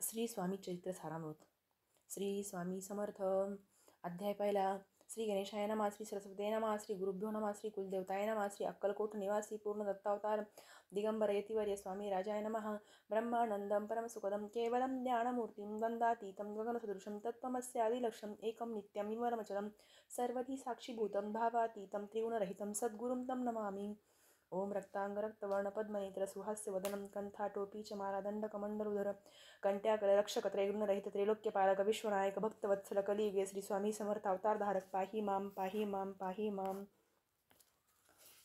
श्री स्वामी चरित्र सारामृत. श्री स्वामी समर्थ. अध्याय पहिला. श्री गणेशाय नमः. श्री सरस्वती नमः. श्री गुरुभ्यो नमः. श्री कुलदेवताय नमः. श्री अक्कलकोट निवासी पूर्ण दत्तावतार दिगंबर यतिवर्य स्वामी राजाय नमः. ब्रह्मानंदं परमसुखदं केवलं ज्ञानमूर्तिं द्वन्द्वातीतं गगनसदृशं तत्त्वमस्यादिलक्ष्यम् एकं नित्यं विमलमचलं सर्वधी साक्षीभूतं भावातीतं त्रिगुणरहितं सद्गुरुं तं नमामि. ओम रक्तांगरक्तवर्णपद्मनेत्र सुहास्यवदनं कंठाटोपी च मालादंडकमंडलुधर कंट्याकलरक्षकत्रैगुणरहित त्रैलोक्यपालक विश्वनायक भक्तवत्सल कलियुगे श्री स्वामी समर्थ अवतारधारक पाही माम पाही माम पाही माम.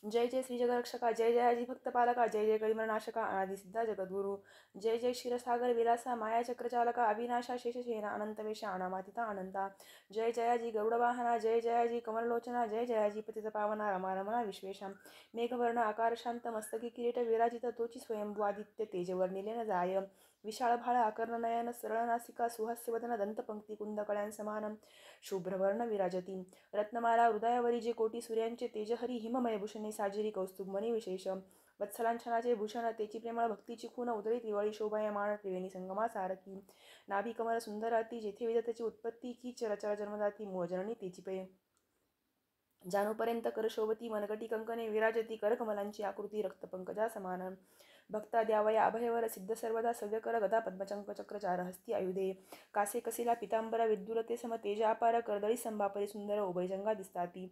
जय जय श्री जगरक्षका. जय जयाजी भक्तपालका. जय जय कलिमलनाशका अनादिसिद्धा जगद्गुरु. जय जय क्षीरसागर विलासा मायाचक्रचालका अविनाशा शेषशेना अनंतवेशा अनामातिता अनंता. जय जयाजी गरुडवाहना. जय जयाजी कमललोचना. जय जयाजी पतितपावना रमारमणा विश्वेशा. मेघवर्ण आकार शांत मस्तकी किरीट विराजित तोची स्वयंभू आदित्य तेजवर्णिलेन जाय. विशाळ भाळ आकर्ण नयन सरळ नासिका सुहास्यवदन दंतपंक्ती कुंदकळ्यांसमान शुभ्रवर्ण विराजती. रत्नमाला हृदयावरी जे कोटी सूर्यांचे तेजहरी हिममय भूषणे साजिरी कौस्तुभमणी विशेष. वत्सलांछनाचे भूषण तेची प्रेमळ भक्तीची खून उदरी त्रिवळी शोभायमान त्रिवेणी संगमा सारखी. नाभी कमल सुंदर अति जेथे विदतेची उत्पत्ती की चरचर जन्मदाती मूळ जननी तेची पै. जानूपर्यंत कर शोभती मनगटी कंकणे विराजती करकमलांची आकृती रक्तपंकजा समान. भक्ता द्यावया अभयवर सिद्ध सर्वदा सव्यकर गदा पद्मचंक चक्रचार हस्ती आयुधे. कासे कसिला पितांबरा विद्युरते सम तेज अपार करदळी संभापरी सुंदर उभयजंगा दिसताती.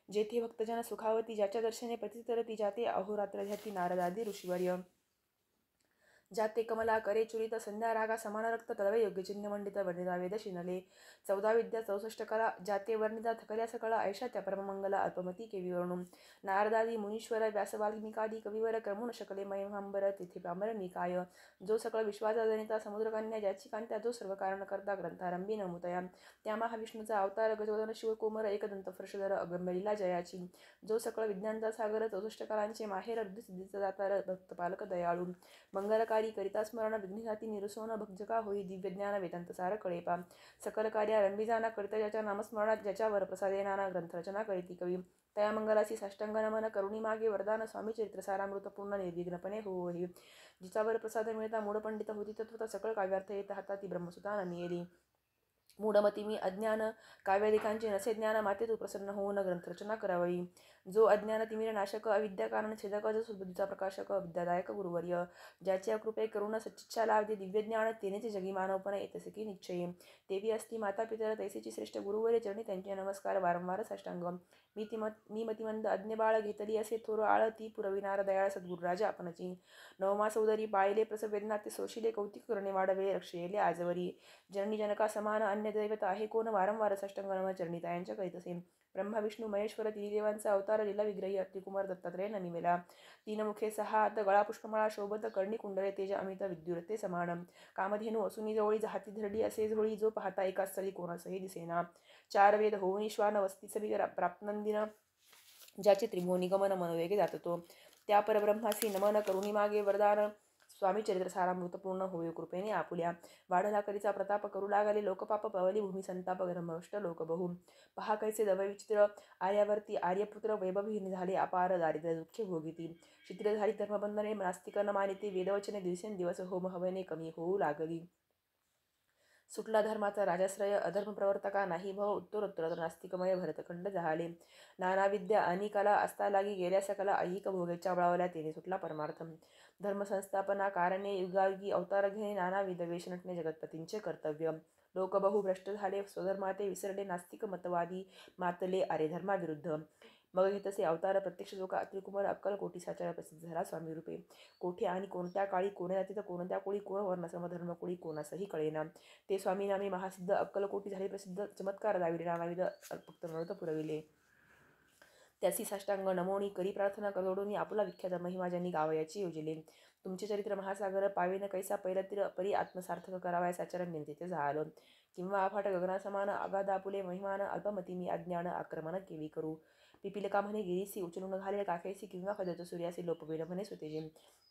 जेथे भक्तजन सुखावती ज्याच्या दर्शने प्रतितरती जाते अहोरात्र ध्याती नारदादी ऋषीवर्य. जाते कमला करे चुरित संध्या रागा समान रक्त तळवे योग्य चिन्ह मंडित वर्णिता वेद शिनले. 14 विद्या 64 कला जाते वर्णिता थकल्या सकळा ऐशा त्या परममंगला अल्पमती केवी वर्णुम. नारदादी मुनीश्वर व्यास वाल्मिकादी कविवर क्रमून शकले महिमांबर तिथे पामर निकाय. जो सकळ विश्वाचा जनिता समुद्रकन्या ज्याची कांत्या जो सर्व कारण करता ग्रंथारंभी नमुतया. त्या महाविष्णूचा अवतार गजवदन शिवकोमर एकदंत फर्षधर अगंबलीला जयाची. जो सकळ विज्ञानचा सागर 64 कलांचे माहेर सिद्धीचा दातार भक्तपालक दयाळू. मंगलकारी करिता स्मरण विघ्निघाती निरसोन भक्जका होई दिव्यज्ञान वेदांत सार कळेपा. सकल कार्या रणविजाना करिता ज्याच्या नामस्मरणात ज्याच्यावर प्रसादे नाना ग्रंथरचना करीती कवी. तया मंगलासी साष्टांग नमन करुणी मागे वरदान स्वामी चरित्र सारामृत पूर्ण निर्विघ्नपणे हो हे. जिचावर प्रसाद मिळता मूढ पंडित होती तत्वता सकळ काव्यार्थ येत हाताती ब्रह्मसुता ननियेली. मूढमती मी अज्ञान काव्यादिकांचे नसे ज्ञान माते तू प्रसन्न होऊन ग्रंथरचना करावी. जो अज्ञान तिमिर नाशक अविद्या कारण छेदक जो सुबुद्धीचा प्रकाशक विद्यादायक गुरुवर्य. ज्याच्या कृपे करुण सच्चिच्छा लाभते दिव्यज्ञान तेनेच जगी मानवपण येतसे की निश्चये. देवी असती माता पितर तैसेची श्रेष्ठ गुरुवर्य चरणी त्यांचे नमस्कार वारंवार साष्टांग. मी मतिमंद अज्ञ बाळ घेतली असे थोर आळ ती पुरविनार दयाळ सद्गुरु राजा आपणची. नवमास उदरी पाळिले प्रसव वेदना ते सोशिले कौतिक करणे वाढवे रक्षेले आजवरी. जननी जनका समान अन्य दैवत आहे कोण वारंवार साष्टांग नमन चरणी तायांच्या करीत असे. ब्रह्मा विष्णू महेश्वर तिन्ही अवतार लीला विग्रही अत्रिकुमार दत्तात्रय ननिवेला. 3 मुखे 6 हात गळा पुष्पमाळा शोभत कर्णी कुंडले तेज अमित विद्युरते समान. कामधेनू असुनी जवळी हाती धरली असे झोळी जो पाहता एकाच स्थळी कोणासही दिसेना. 4 वेद होऊनी श्वान वस्ती सभी प्राप्तनंदिन ज्याचे त्रिभुवनी गमन मनोवेगे जाततो. त्या परब्रह्मासी नमन करुणी मागे वरदान स्वामी चरित्र सारामृत पूर्ण होय कृपेने आपुल्या. वाढला करीचा प्रताप करू लागले लोकपाप पवली भूमी संताप धर्मष्ट लोक बहु. पहा कैसे दव विचित्र आर्यावरती आर्यपुत्र वैभवहीन झाले अपार दारिद्र्य दुःखे भोगिती. चित्र झाली धर्मबंधने नास्तिक न मानिते वेदवचने दिवसेंदिवस होम हवने कमी होऊ लागली. सुटला धर्माचा राजाश्रय अधर्म प्रवर्तका नाही भव उत्तरोत्तर नास्तिकमय भरतखंड झाले. नाना विद्या आणि कला असता लागी गेल्या सकला ऐहिक भोगेच्या बळावल्या तेने सुटला परमार्थ. धर्मसंस्थापना कारणे युगायुगी अवतार घेणे नानाविध वेश नटणे जगतपतींचे कर्तव्य. लोक बहु भ्रष्ट झाले स्वधर्माते विसरले नास्तिक मतवादी मातले आर्यधर्माविरुद्ध. मग घेतसे अवतार प्रत्यक्ष जो का अत्रिकुमार अक्कलकोटी साचार प्रसिद्ध झाला स्वामी रूपे. कोठे आणि कोणत्या काळी कोणे जाती तर कोणत्या कोळी कोण वर्ण समधर्म कोळी कोणासही कळेना. ते स्वामी नामे महासिद्ध अक्कलकोटी झाले प्रसिद्ध चमत्कार दाविले नानाविध भक्त नृत पुरविले. त्यासी साष्टांग नमोनी करी प्रार्थना जोडून आपुला विख्यात महिमा ज्यांनी गावयाची योजिले. तुमचे चरित्र महासागर पावेन कैसा पैलतीर परी आत्मसार्थक करावया साचरण निंदिते झालं. किंवा अफाट गगनासमान अगाध आपुले महिमान अल्पमती मी अज्ञान आक्रमण केवी करू. पिपिलका म्हणे गिरीसी उचलून घालेल काकेसी किंवा खदत सूर्यासी लोपवेल म्हणे सुतेजे.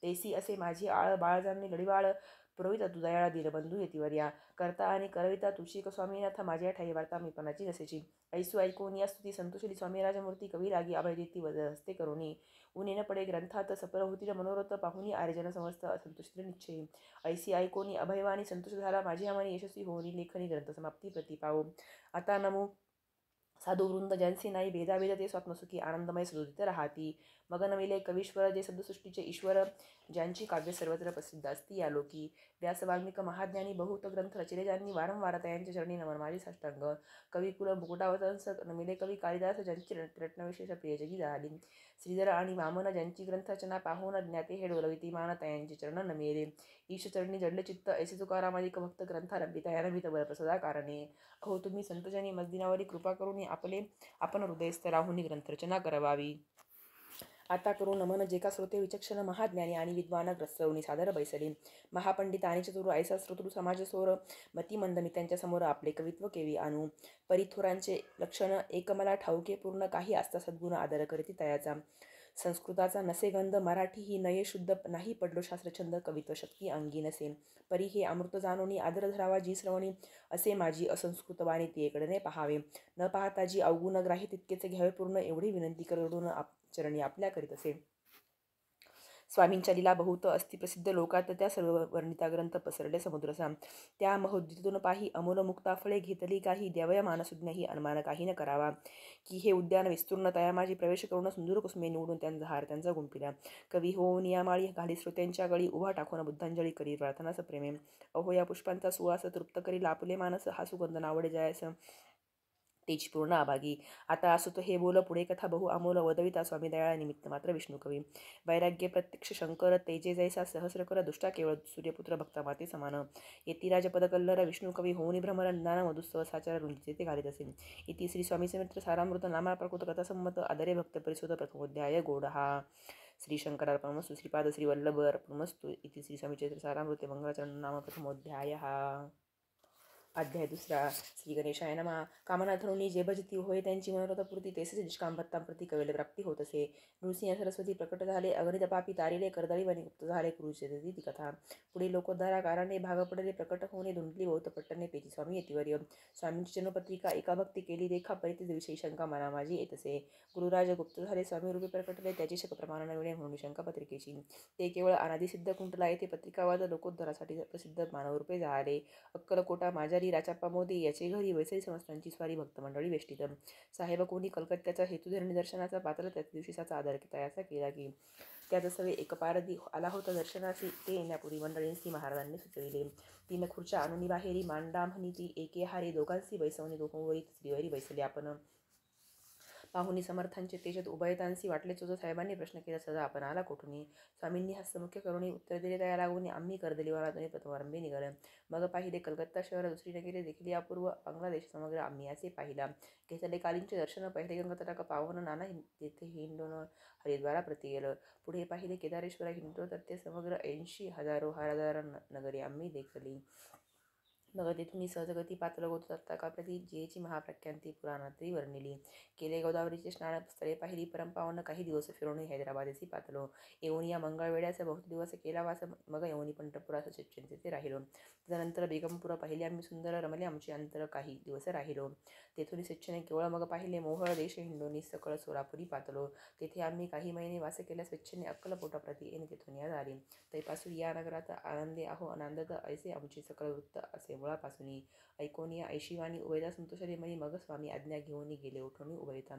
तेसी असे माझी आळ बाळ जाणणे लढीवाळ पुरविता तू दयाळा दीनबंधू यतिवर्या, करता आणि करविता तुझी स्वामीनाथ, माझ्या ठाई वार्ता मी पणाची नसेची. ऐसू ऐकून या स्तुती संतोषली स्वामी राजमूर्ती, कवी लागी अभय देती हस्ते करुणी. ऊन न पडे ग्रंथात सफल होतील मनोरथ, पाहुनी आर्यजन समस्त असंतुष्ट निश्चयी. ऐसी ऐकोनी अभयवाणी संतोष झाला, माझ्या मनी यशस्वी होनी, लेखनी ग्रंथ समाप्ती प्रती पावो. आता नमो साधू वृंद ज्यांचे नाही भेदाभेद, ते स्वात्मसुखी आनंदमय सदुदित राहती. मग नविले कवीश्वर जे सदसृष्टीचे ईश्वर, ज्यांची काव्य सर्वत्र प्रसिद्ध असती या लोकी. व्यास वाल्मिक महाज्ञानी बहुत ग्रंथ रचिले ज्यांनी, वारंवार तयांच्या चरणी नमन माझे साष्टांग. कविकुल मुकुटावतंस नमिले कवी कालिदास, ज्यांची रत्नविशेष प्रिय जगी झाली. श्रीधर आणि वामन ज्यांची ग्रंथरचना पाहून, ज्ञाते हे डोलविती मान तयांचे चरण नमिले. ईश चरणी जडले चित्त ऐसे तुकारामादिक भक्त, ग्रंथारंभित या नभित बळप्रसदा कारणे. अहो तुम्ही संतजनी मजदिनावरी कृपा करून, आपण हृदयस्थ राहुनी ग्रंथरचना करवावी. आता करू नमन जे का श्रोते विचक्षण महाज्ञानी आणि विद्वान ग्रस्तवनी सादर बैसली. महापंडित आणि चतुर ऐसा श्रोतृ समाज सोर, मतिमंद मी त्यांच्या समोर आपले कवित्व केवी आणू. परिथोरांचे लक्षण एक मला ठाऊके पूर्ण, काही असता सद्गुण आदर करीती तयाचा. संस्कृताचा नसे गंध, मराठी ही नये शुद्ध नाही, पडलो शास्त्रछंद कवित्व शक्ती अंगी नसे. परी हे अमृत जाणोनी आदर धरावा जी श्रवणी, असे माझी असंस्कृत वाणी तिकडे पाहावे. न पाहता जी अवगुण ग्राही तितकेच घ्यावे पूर्ण, एवढी विनंती करून चरणी आपल्या करीत असे. स्वामींच्या लीला बहुत अस्ति प्रसिद्ध लोकात, त्या सर्व वर्णिता ग्रंथ पसरले समुद्रसा. त्या महोद्युतून पाही अमोल मुक्ता फळे घेतली काही, द्यावया मानसुज्ञ अनुमान काही न करावा. की हे उद्यान विस्तूर्ण तया माझी, प्रवेश करून सुंदर कुसुमे निवडून त्यांचा हार त्यांचा गुंपिला. कवी होऊन या माळी घाली श्रोत्यांच्या गळी, उभा टाकून बुद्धांजली करी प्रार्थना सप्रेमे. अहो या पुष्पांचा सुवास तृप्त करी लापले मानस, हा सुगंध नावडे जायस तेची पूर्ण आभागी. आता असो तो हे बोल पुढे कथा बहु अमोल, वदविता स्वामी दयाळा निमित्त मात्र विष्णू कवी. वैराग्य प्रत्यक्ष शंकर, तेजे जैसा सहस्र कर, दुष्टा केवळ सूर्यपुत्र भक्ता माते समान. यतिराज पदकल्लर विष्णू कवी होऊनी भ्रमर, ज्ञान मधुस्तव साचार रुंदीचे ते घालीत असे. इति श्री स्वामी समर्थ सारामृत नामा प्रकृत कथा संमत, आदरे भक्त परिसुत प्रथमोध्याय गोडहा. श्री शंकरार्पणमस्तु. श्रीपाद श्री वल्लभ अर्पणमस्तु. इति श्री स्वामी चरित्र सारामृते मंगलाचरण नाम प्रथमोध्याय. अध्याय दुसरा. श्री गणेशाय नमः. कामना धरुणी जे भजती होय, त्यांची मनोरथपूर्ती तेसेच निष्काम भक्तांप्रती कवेल प्राप्ती होत असे. नृसिंह सरस्वती प्रकट झाले, अगणित पापी तारिले, कर्दळी वनी गुप्त झाले, कुरुचेती ती कथा. पुढे लोकोद्धारा कारणे भाग पडले, प्रकट होणे धुंडली बहुत पट्टणे पेची स्वामी यतिवर्य. स्वामींची जन्मपत्रिका एका भक्ती केली रेखा, परितेज विषयी शंका मना माझी येत असे. गुरुराज गुप्त झाले, स्वामी रूपी प्रकटले, त्याची शक प्रमाण नविणे म्हणून शंका पत्रिकेची. ते केवळ अनादिसिद्ध कुंटला येथे पत्रिकावाद लोकोद्धारासाठी प्रसिद्ध मानवरूपे झाले. अक्कलकोटा माजारी राचाप्पा मोदी याचे घरी वैसरी समस्तांची स्वारी भक्तमंडळी वेष्टीत. साहेब कोणी कलकत्त्याचा हेतुधरणी दर्शनाचा पात्र, त्याच दिवशीचा आदर तयाचा केला की. त्याच सवे एक पारधी आला होता दर्शनासी, ते येण्यापूर्वी मंडळींसी महाराजांनी सुचविले. 3 खुर्च्या आणून बाहेरी मांडामनी ती एके हारी, दोघांसी बैसवणी दोहोवरी स्त्रीवरी बैसले आपण. पाहुणी समर्थांचे तेजत उभयतांसी वाटले चोच, साहेबांनी प्रश्न केला सदा आपण आला कोठूनी. स्वामींनी हस्तमुख्य करुणी उत्तर दिले तया लागून, आम्ही कर्दली वनातून प्रथमारंभी निघाल. मग पाहिले केलकत्ता शहर, दुसरी नगरे देखील अपूर्व, बांगलादेश समग्र आम्ही याचे पाहिला. घेतले कालींचे दर्शन, पहिले गंगातटाक पावन, नाना तेथे हिंडून हरिद्वारा प्रति गेलं. पुढे पाहिले केदारेश्वर हिंडलो, तर ते समग्र 80,000 नगरी आम्ही देखली. मग तेथून सहजगती पातळ गोतकाप्रती जेची महाप्रख्यांती पुराणातही वर्णिली. केले गोदावरीचे स्नान, स्थळे पाहिली परमपावन, काही दिवस फिरून हैदराबादेसी पातलो. येऊन या मंगळवेड्याचा बहुत दिवस केला वास, मग येऊन पंढरपुरास चिंतेचे राहिलो. तदनंतर बेगमपुरा पाहिले आम्ही सुंदर, रमले आमचे अंतर, काही दिवस राहिलो. तेथून स्वेच्छेने केवळ मग पाहिले मोहोळ देश हिंडोनी सकळ सोलापुरी पातलो. तेथे आम्ही काही महिने वास केल्या, स्वेच्छेने अक्कलकोटाप्रती येणे तेथून या झाली. तैपासून या नगरात आनंदे आहो आनंदत, ऐसे आमचे सकळ वृत्त असे मुळापासून. ऐकोनिया ऐशिवानी उभयता संतोषले मनी, मग स्वामी आज्ञा घेऊन गेले उठून उभयता.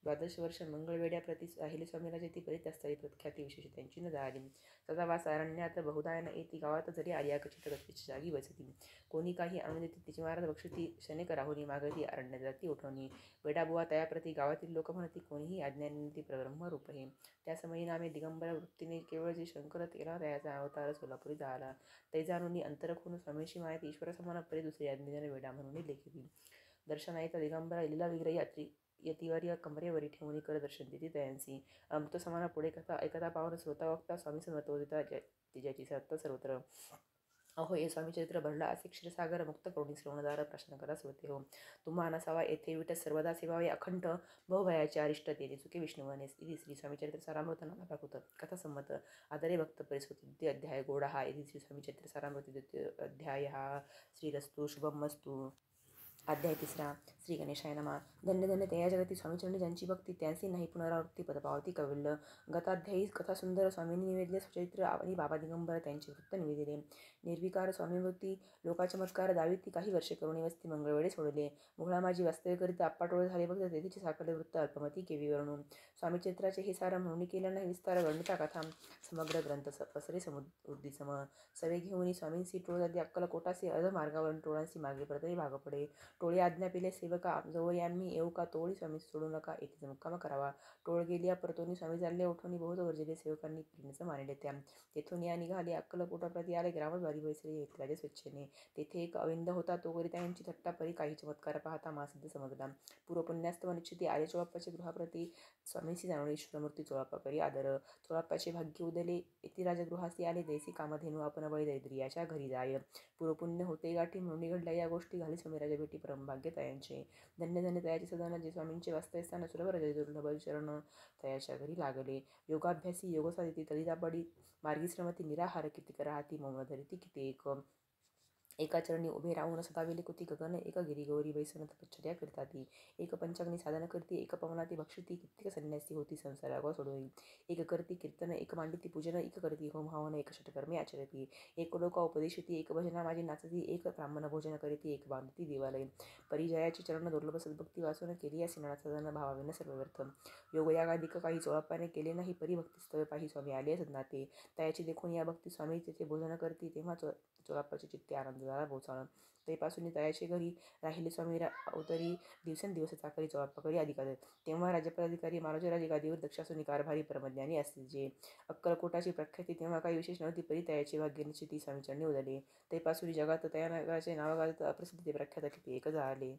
12 वर्ष मंगळवेड्याप्रती राहिले स्वामीराजे, ती परित्यास्थळी प्रख्याती विशेष त्यांची न झाली. सदा वास अरण्यात, बहुदायन येती गावात, जरी आर्याकचित गतीची जागी बसती. कोणी काही आणून देते तिची महाराज बक्षती, शनेक राहुनी मागती अरण्यात जाती उठवणी. वेडाबुवा तयाप्रती गावातील लोक म्हणती, कोणीही आज्ञानिती ब्रह्मरूप हे. त्या समयी नामे दिगंबर वृत्तीने केवळ जे शंकर तेला तयाचा अवतार सोलापुरी झाला. तै जाणून अंतरखून स्वामीशी माहिती ईश्वर समान, परी दुसरी आज्ञेने वेडा म्हणून लेखिली. दर्शना येता दिगंबरा लीला विग्रही यतिवर्य कमरेवरी ठेवून कर दर्शन देती तयांसी. अमृत समान पुढे कथा ऐकता पावन, श्रोता वक्ता स्वामी समर्थ होता ज्याची सत्ता सर्वत्र. अहो हे स्वामी चरित्र भरला असे क्षीरसागर मुक्त करुणी श्रवणदार प्रश्न करा होते हो. तुम्हा नसावा येथे विट सर्वदा सेवावे अखंड बहुभयाचे अरिष्ट तेथे चुके विष्णुवनेस इति श्री स्वामी चरित्र सारामृत नाना प्राकृत कथा संमत आदरे भक्त परिस्कृत द्वितीय अध्याय गोडा हा इति श्री स्वामी चरित्र सारामृत द्वितीय अध्याय हा श्रीरस्तु शुभम मस्तु. अध्याय तिसरा. श्री गणेशाय नमा. धन्य धन्य त्या जगती स्वामीचरणी ज्यांची भक्ती त्यांची नाही पुनरावृत्ती पदपावती कविल्य. गताध्यायी कथा सुंदर स्वामींनी निवेदले सुचरित्र आणि बाबा दिगंबर त्यांचे वृत्त निवेदिले. निर्विकार स्वामीमूर्ती लोकाचमत्कार दावी ती काही वर्षे करुणी वस्ती मंगळवेळी सोडले. मुळा माझी वास्तव्यकरिता अप्पाटोळ झाले फक्त तेथीचे साकारले वृत्त अल्पमती केवी वर्णू. स्वामीचरित्राचे हे सार म्हणून केला नाही विस्तार गणिता कथा समग्र ग्रंथ पसरे समुद्री सम. सवे घेऊन स्वामींसी टोळ जाती अक्कलकोटासी अध मार्गावरून टोळांसी मागे परतही भाग पडे. टोळी आज्ञा पेले सेवका जवळ यांनी येऊ का तोळी स्वामी सोडू नका येथे मुक्काम करावा. टोळ गेली परतोनी स्वामी चालले ओठोनी बहुत वर्जले सेवकांनी प्रेमच मानले त्या. तेथून या निघाले अक्कलकोटाप्रती आले ग्रामद्वारी बैसले येथराजे स्वच्छेने. तेथे एक अविंद होता तो करिता यांची थट्टा परी काही चमत्कार पाहता महासिद्ध समजला. पूर्वपुण्यास्तव निश्चिती आले चोळाप्पाचे गृहाप्रती स्वामींशी जाणून ईश्वरमूर्ती चोळाप्पा करी आदर. चोळाप्पाचे भाग्य उदले येथे राजगृहासी आले दैसी कामधेनू आपण बळी दैद्रियाच्या घरी जाय. पूर्वपुण्य होते गाठी म्हणून घडल्या या गोष्टी घाली स्वामीराजा भेटी परमभाग्य तयांचे. धन्य धन्य तयाचे सदन जे स्वामींचे वास्तव्यस्थान सुलभ रजय दुर्लभ चरण तयाच्या घरी लागले. योगाभ्यासी योगसाधिती तलिता पडी मार्गी श्रमती निराहार किती कराहाती मौन धरिती किती एक. एका चरणी उभे राहून सदाविले कुती गगन एक गिरी गौरी बैसन तपश्चर्या करताती. एक पंचाग्नी साधन करती एक पवनाती भक्षिती कित्येक संन्यासी होती संसारागो सोडोई. एक करती कीर्तन एक मांडिती पूजन एक करती होम हवन एक षटकर्मे आचरती. एक लोका उपदेशती एक भजना माझी नाचती एक ब्राह्मण भोजन करीती एक बांधती देवालय. परिजयाची चरण दुर्लभ सद्भक्ती वाचून केली या सिंगणाचा सदन भावाविन सर्व व्यर्थ. योगयागाधिक काही चोळाप्पाने केले नाही परी भक्तिस्तव पाही स्वामी आले सदनाते. तयाची देखून या भक्ती स्वामी तेथे भोजन करती तेव्हा चोळाप्पाचे चित्ते आनंद झाला भोवसाळ. तेपासून तयाचे घरी राहिले स्वामी अवतरी दिवसेंदिवस चाकरी चोळाप्पा करी अधिकारी. तेव्हा राज्यपदाधिकारी मालोजीराजे गादीवर दक्षासुनी कारभारी परमज्ञानी असतील जे. अक्कलकोटाची प्रख्याती तेव्हा काही विशेष नव्हती परी तयाचे भाग्य निश्चिती स्वामीचरणी उदले. तेपासून जगात तयानगराचे नावागात अप्रसिद्ध ते प्रख्यात किती एक झाले.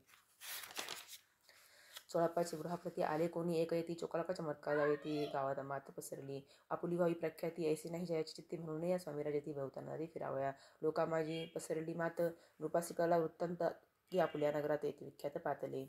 चोळाप्पाचे गृहाप्रती आले कोणी एक येती चोकालाका चमत्कार जावे ती गावात मात पसरली. आपुली व्हावी प्रख्याती ऐसी नाही जयाची चित्ते म्हणून या स्वामीराजे ती भवताना नदी फिरावया. लोका माझी पसरली मात नृपासिकाला वृत्तांत की आपुल्या नगरात येथे विख्यात पातले.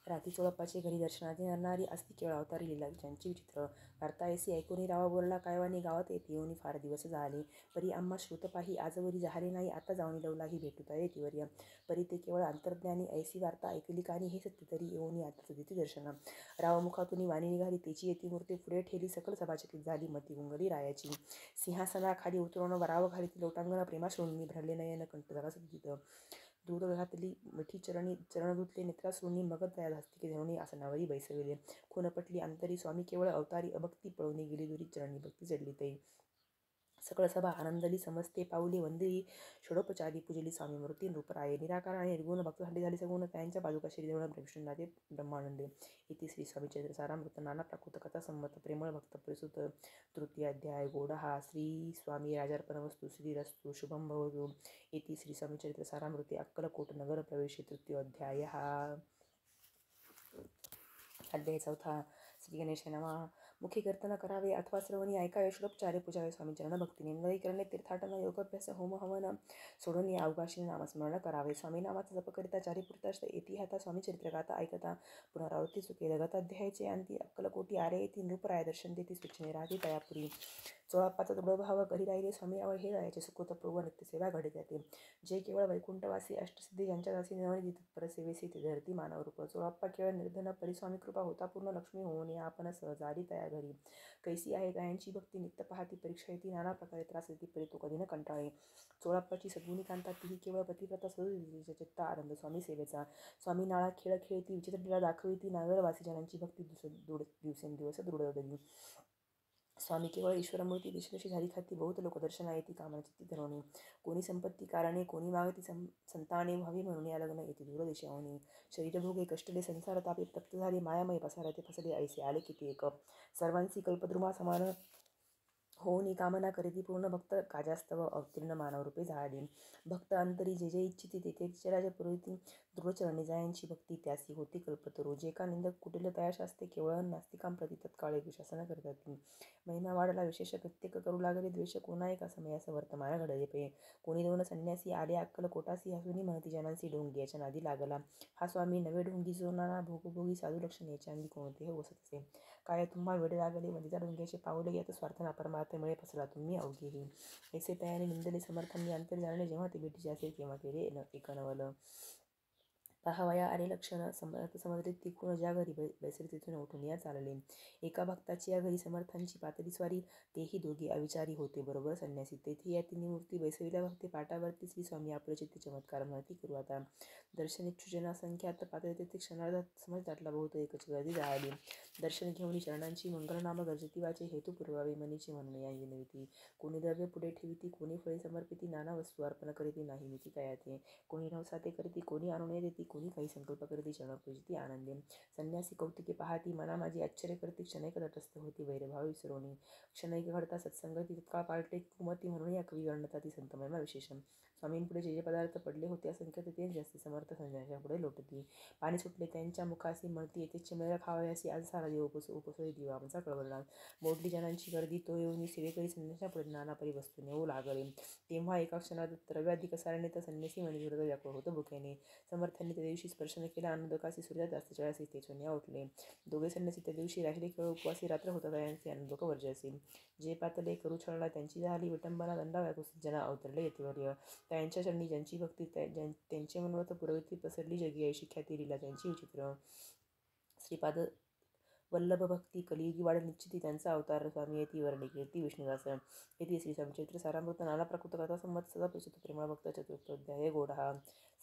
राती चोळाप्पाचे घरी दर्शनार्थी येणारी असती केवळ अवतारी लीला ज्यांची विचित्र. वार्ता ऐसी ऐकूनी रावा बोलला कायवानी गावात येते येऊनी फार दिवस झाले. परी आम्हा श्रुत पाही आजवरी झाले नाही आता जाऊनी लवलाही भेटूता येतीवर्य. परी ते केवळ अंतर्ज्ञानी ऐसी वार्ता ऐकली कानी हे सत्य तरी येऊनी आता तुझी दर्शन. रावमुखातून वाणी निघाली तेची येती मूर्ती पुढे ठेली सकल सभाचकित झाली मती गुंगली रायाची. सिंहासनाखाली उतरून राव घाली ती लोटांगण प्रेमाश्रूंनी भरले नयन कंठ झाला सद्दित. दूध घातली मिठी चरणी चरण धुतले नेत्राश्रूंनी मग तया धास्तिके धरुणी आसनावरी बैसविले. खून पटली अंतरी स्वामी केवळ अवतारी अभक्ती पळून गेली दुरी चरणी भक्ती जडली तै. सकळ सभा आनंदली समजते पाऊले वंदिली षोडोपचारी पूजली स्वामी मूर्ती नृपराये. निराकार आणि निर्गुण भक्तसाठी झाली सगुण त्यांच्या बाजूका श्रीदेवण विष्णुनाथे ब्रह्मानंदे. इति श्री स्वामी चरित्र सारामृत नाना प्राकृत कथा संमत प्रेमळ भक्त परिसुत तृतीय अध्याय गोडा हा श्री स्वामी राजार्पणमस्तु श्रीरस्तु शुभम भवतु. इति श्री स्वामी चरित्र सारामृते अक्कलकोट नगर प्रवेशे तृतीय अध्याय. अध्याय चौथा. श्री गणेशाय नमः. मुखी कीर्तन करावे अथवा श्रवणी ऐकावे षोडोपचारे पूजावे स्वामी चरण भक्तीने नवी करणे तीर्थाटन योगाभ्यास होम हवन सोडून या अवकाशी नामस्मरण करावे. स्वामी नामाचा जप करिता चारी पुरता येती हाता स्वामी चरित्र गाता ऐकता पुनरावृत्ती चुके. गताध्यायाचे अंती अक्कलकोटी आरे येती नृपराय दर्शन देती स्वच्छने राहती तयापुरी. चोळाप्पाचा दृढभाव घरी राहिले स्वामी आवड हे रायाचे सुकृत पूर्व नित्यसेवा घडे जाते. जे केवळ वैकुंठवासी अष्टसिद्धी ज्यांच्या दासी नवनिधी तत्पर सेवेसी ते धरती मानवरूप. चोळाप्पा केवळ निर्धन परिस्वामी कृपा होता पूर्ण लक्ष्मी होऊन या आपण सहजारी तया घरी. कैसी आहे तयांची भक्ती नित्य पाहती परीक्षा येती नाना प्रकारे त्रास देती परी तो कधी न कंटाळे. चोळाप्पाची सद्गुणी कांता तीही केवळ पतिव्रता सदुदितीच्या चित्ता आनंद स्वामी सेवेचा. स्वामी नाळा खेळ खेळती विचित्र लीला दाखविती नागरवासी जनांची भक्ती दिवसेंदिवस दृढ. स्वामी केवळ ईश्वरमूर्ती दिशदशी झाली खाती बहुत लोक दर्शना येती कामनाचित्ती धरवणी. कोणी संपत्ती कारणे कोणी मागती संताने व्हावी म्हणून या लग्न येते दूर देशावनी. शरीरभोगे कष्टले संसार तापे तप्त झाले मायामय पसारते फसले ऐसे आले किती एक. सर्वांसी कल्पद्रुमा समान होनी कामना करीती पूर्ण भक्त काजास्तव अवतीर्ण मानवरूपे झाली. भक्त अंतरी जे जे इच्छिती तेथे राजा पुरोहिती दृढचरणी जायांची भक्ती त्यासी होती कल्पतरू. जे का निंदक कुटिल तयाशास्ते केवळ नास्तिकां प्रती तत्काळे दुःशासन करतात. महिमा वाढला विशेष प्रत्येक करू लागले द्वेष कोणा एका समयास वर्तमान घडले पे. कोणी दोन संन्यासी आले अक्कलकोटासी हसुनी म्हणती जनांसी ढोंगी याच्या नादी लागला. हा स्वामी नवे ढोंगी जो नाना भोगभोगी साधू लक्षण याच्या अंगी कोणते हे वसतसे. काय तुम्हा वेळ लागले वंदिता ढोंग्याचे पावले यात स्वार्थना परमार्थ मिळे पसरा तुम्ही अवघेही. ऐसे तयाने निंदले समर्थांनी अंतर जाणले जेव्हा ते भेटीचे असे तेव्हा केले एकनवल. पाहावया आले लक्षण समजले तिकून ज्या घरी बैसले तिथून उठून या चालले. एका भक्ताची या घरी समर्थांची पातळी स्वारी तेही दोघे अविचारी होते बरोबर संन्यासी. तेथे या तिन्ही मूर्ती बैसविल्या भक्ती पाटावरती श्री स्वामी आपले चित्ते चमत्कार म्हणती करू आता. दर्शनेच्छुजना संख्यात पातळी तेथे क्षणार्धात समज दाटला बहुत एकच गर्दी जाळली. दर्शन घेऊन चरणांची मंगलनाम गर्जती वाचे हेतू पुरवावे मनीची म्हणून या विनविती. कोणी द्रव्य पुढे ठेविती कोणी फळे समर्पिती नाना वस्तू अर्पण करीती नाही मिती काय ते. कोणी नवसाते करती कोणी आणून देती कोणी काही संकल्प करती चरण पूजिती आनंदे. संन्यासी कौतुके पाहती मना माझी आश्चर्य करती क्षणैक तटस्थ होती वैरभाव विसरोनी. क्षणैक घडता सत्संगती तत्काळ पालटे कुमती म्हणून या कवी वर्णता ती संत महिमा विशेषण. स्वामींपुढे जे जे पदार्थ पडले होते असंख्य ते जास्ती समर्थ संन्याशापुढे लोटती. पाणी सुटले त्यांच्या मुखासी म्हणती येथे चिमेळ खावयासी आज सारा देव उपसोई दिवा आमचा कळवळला. मोडली जनांची गर्दी तो येऊन सेवेकरी संन्याशापुढे नाना परी वस्तू नेऊ लागले. तेव्हा एका क्षणात द्रव्याधिक सारणे तर संन्यासी मणिविरुद्ध व्याकुळ होतो भुकेने. समर्थांनी त्या दिवशी स्पर्शन केला आनंदकासी सूर्यात जास्त चळासी तेचून या उठले. दोघे संन्यासी त्या दिवशी राहिले केवळ उपवासी रात्र होता तयांचे आनंदोक वर्जासी. जे पातले करू छळला त्यांची झाली विटंबना दंडा व्याकुस जना अवतरले यतिवर्य. त्यांच्या चरणी ज्यांची भक्ती त्यांचे मनोरथ पुरविती पसरली जगी ऐशी ख्याती लीला त्यांची विचित्र. श्रीपाद वल्लभ भक्ती कलियुगी वाढ निश्चिती त्यांचा अवतार स्वामी येती वर्णी कीर्ती विष्णुदास. येथे श्री स्वामी चरित्र सारामृत नाना प्रकृत कथा संमत सदा प्रसूत प्रेमळ भक्त चतुर्थोध्याय गोढा.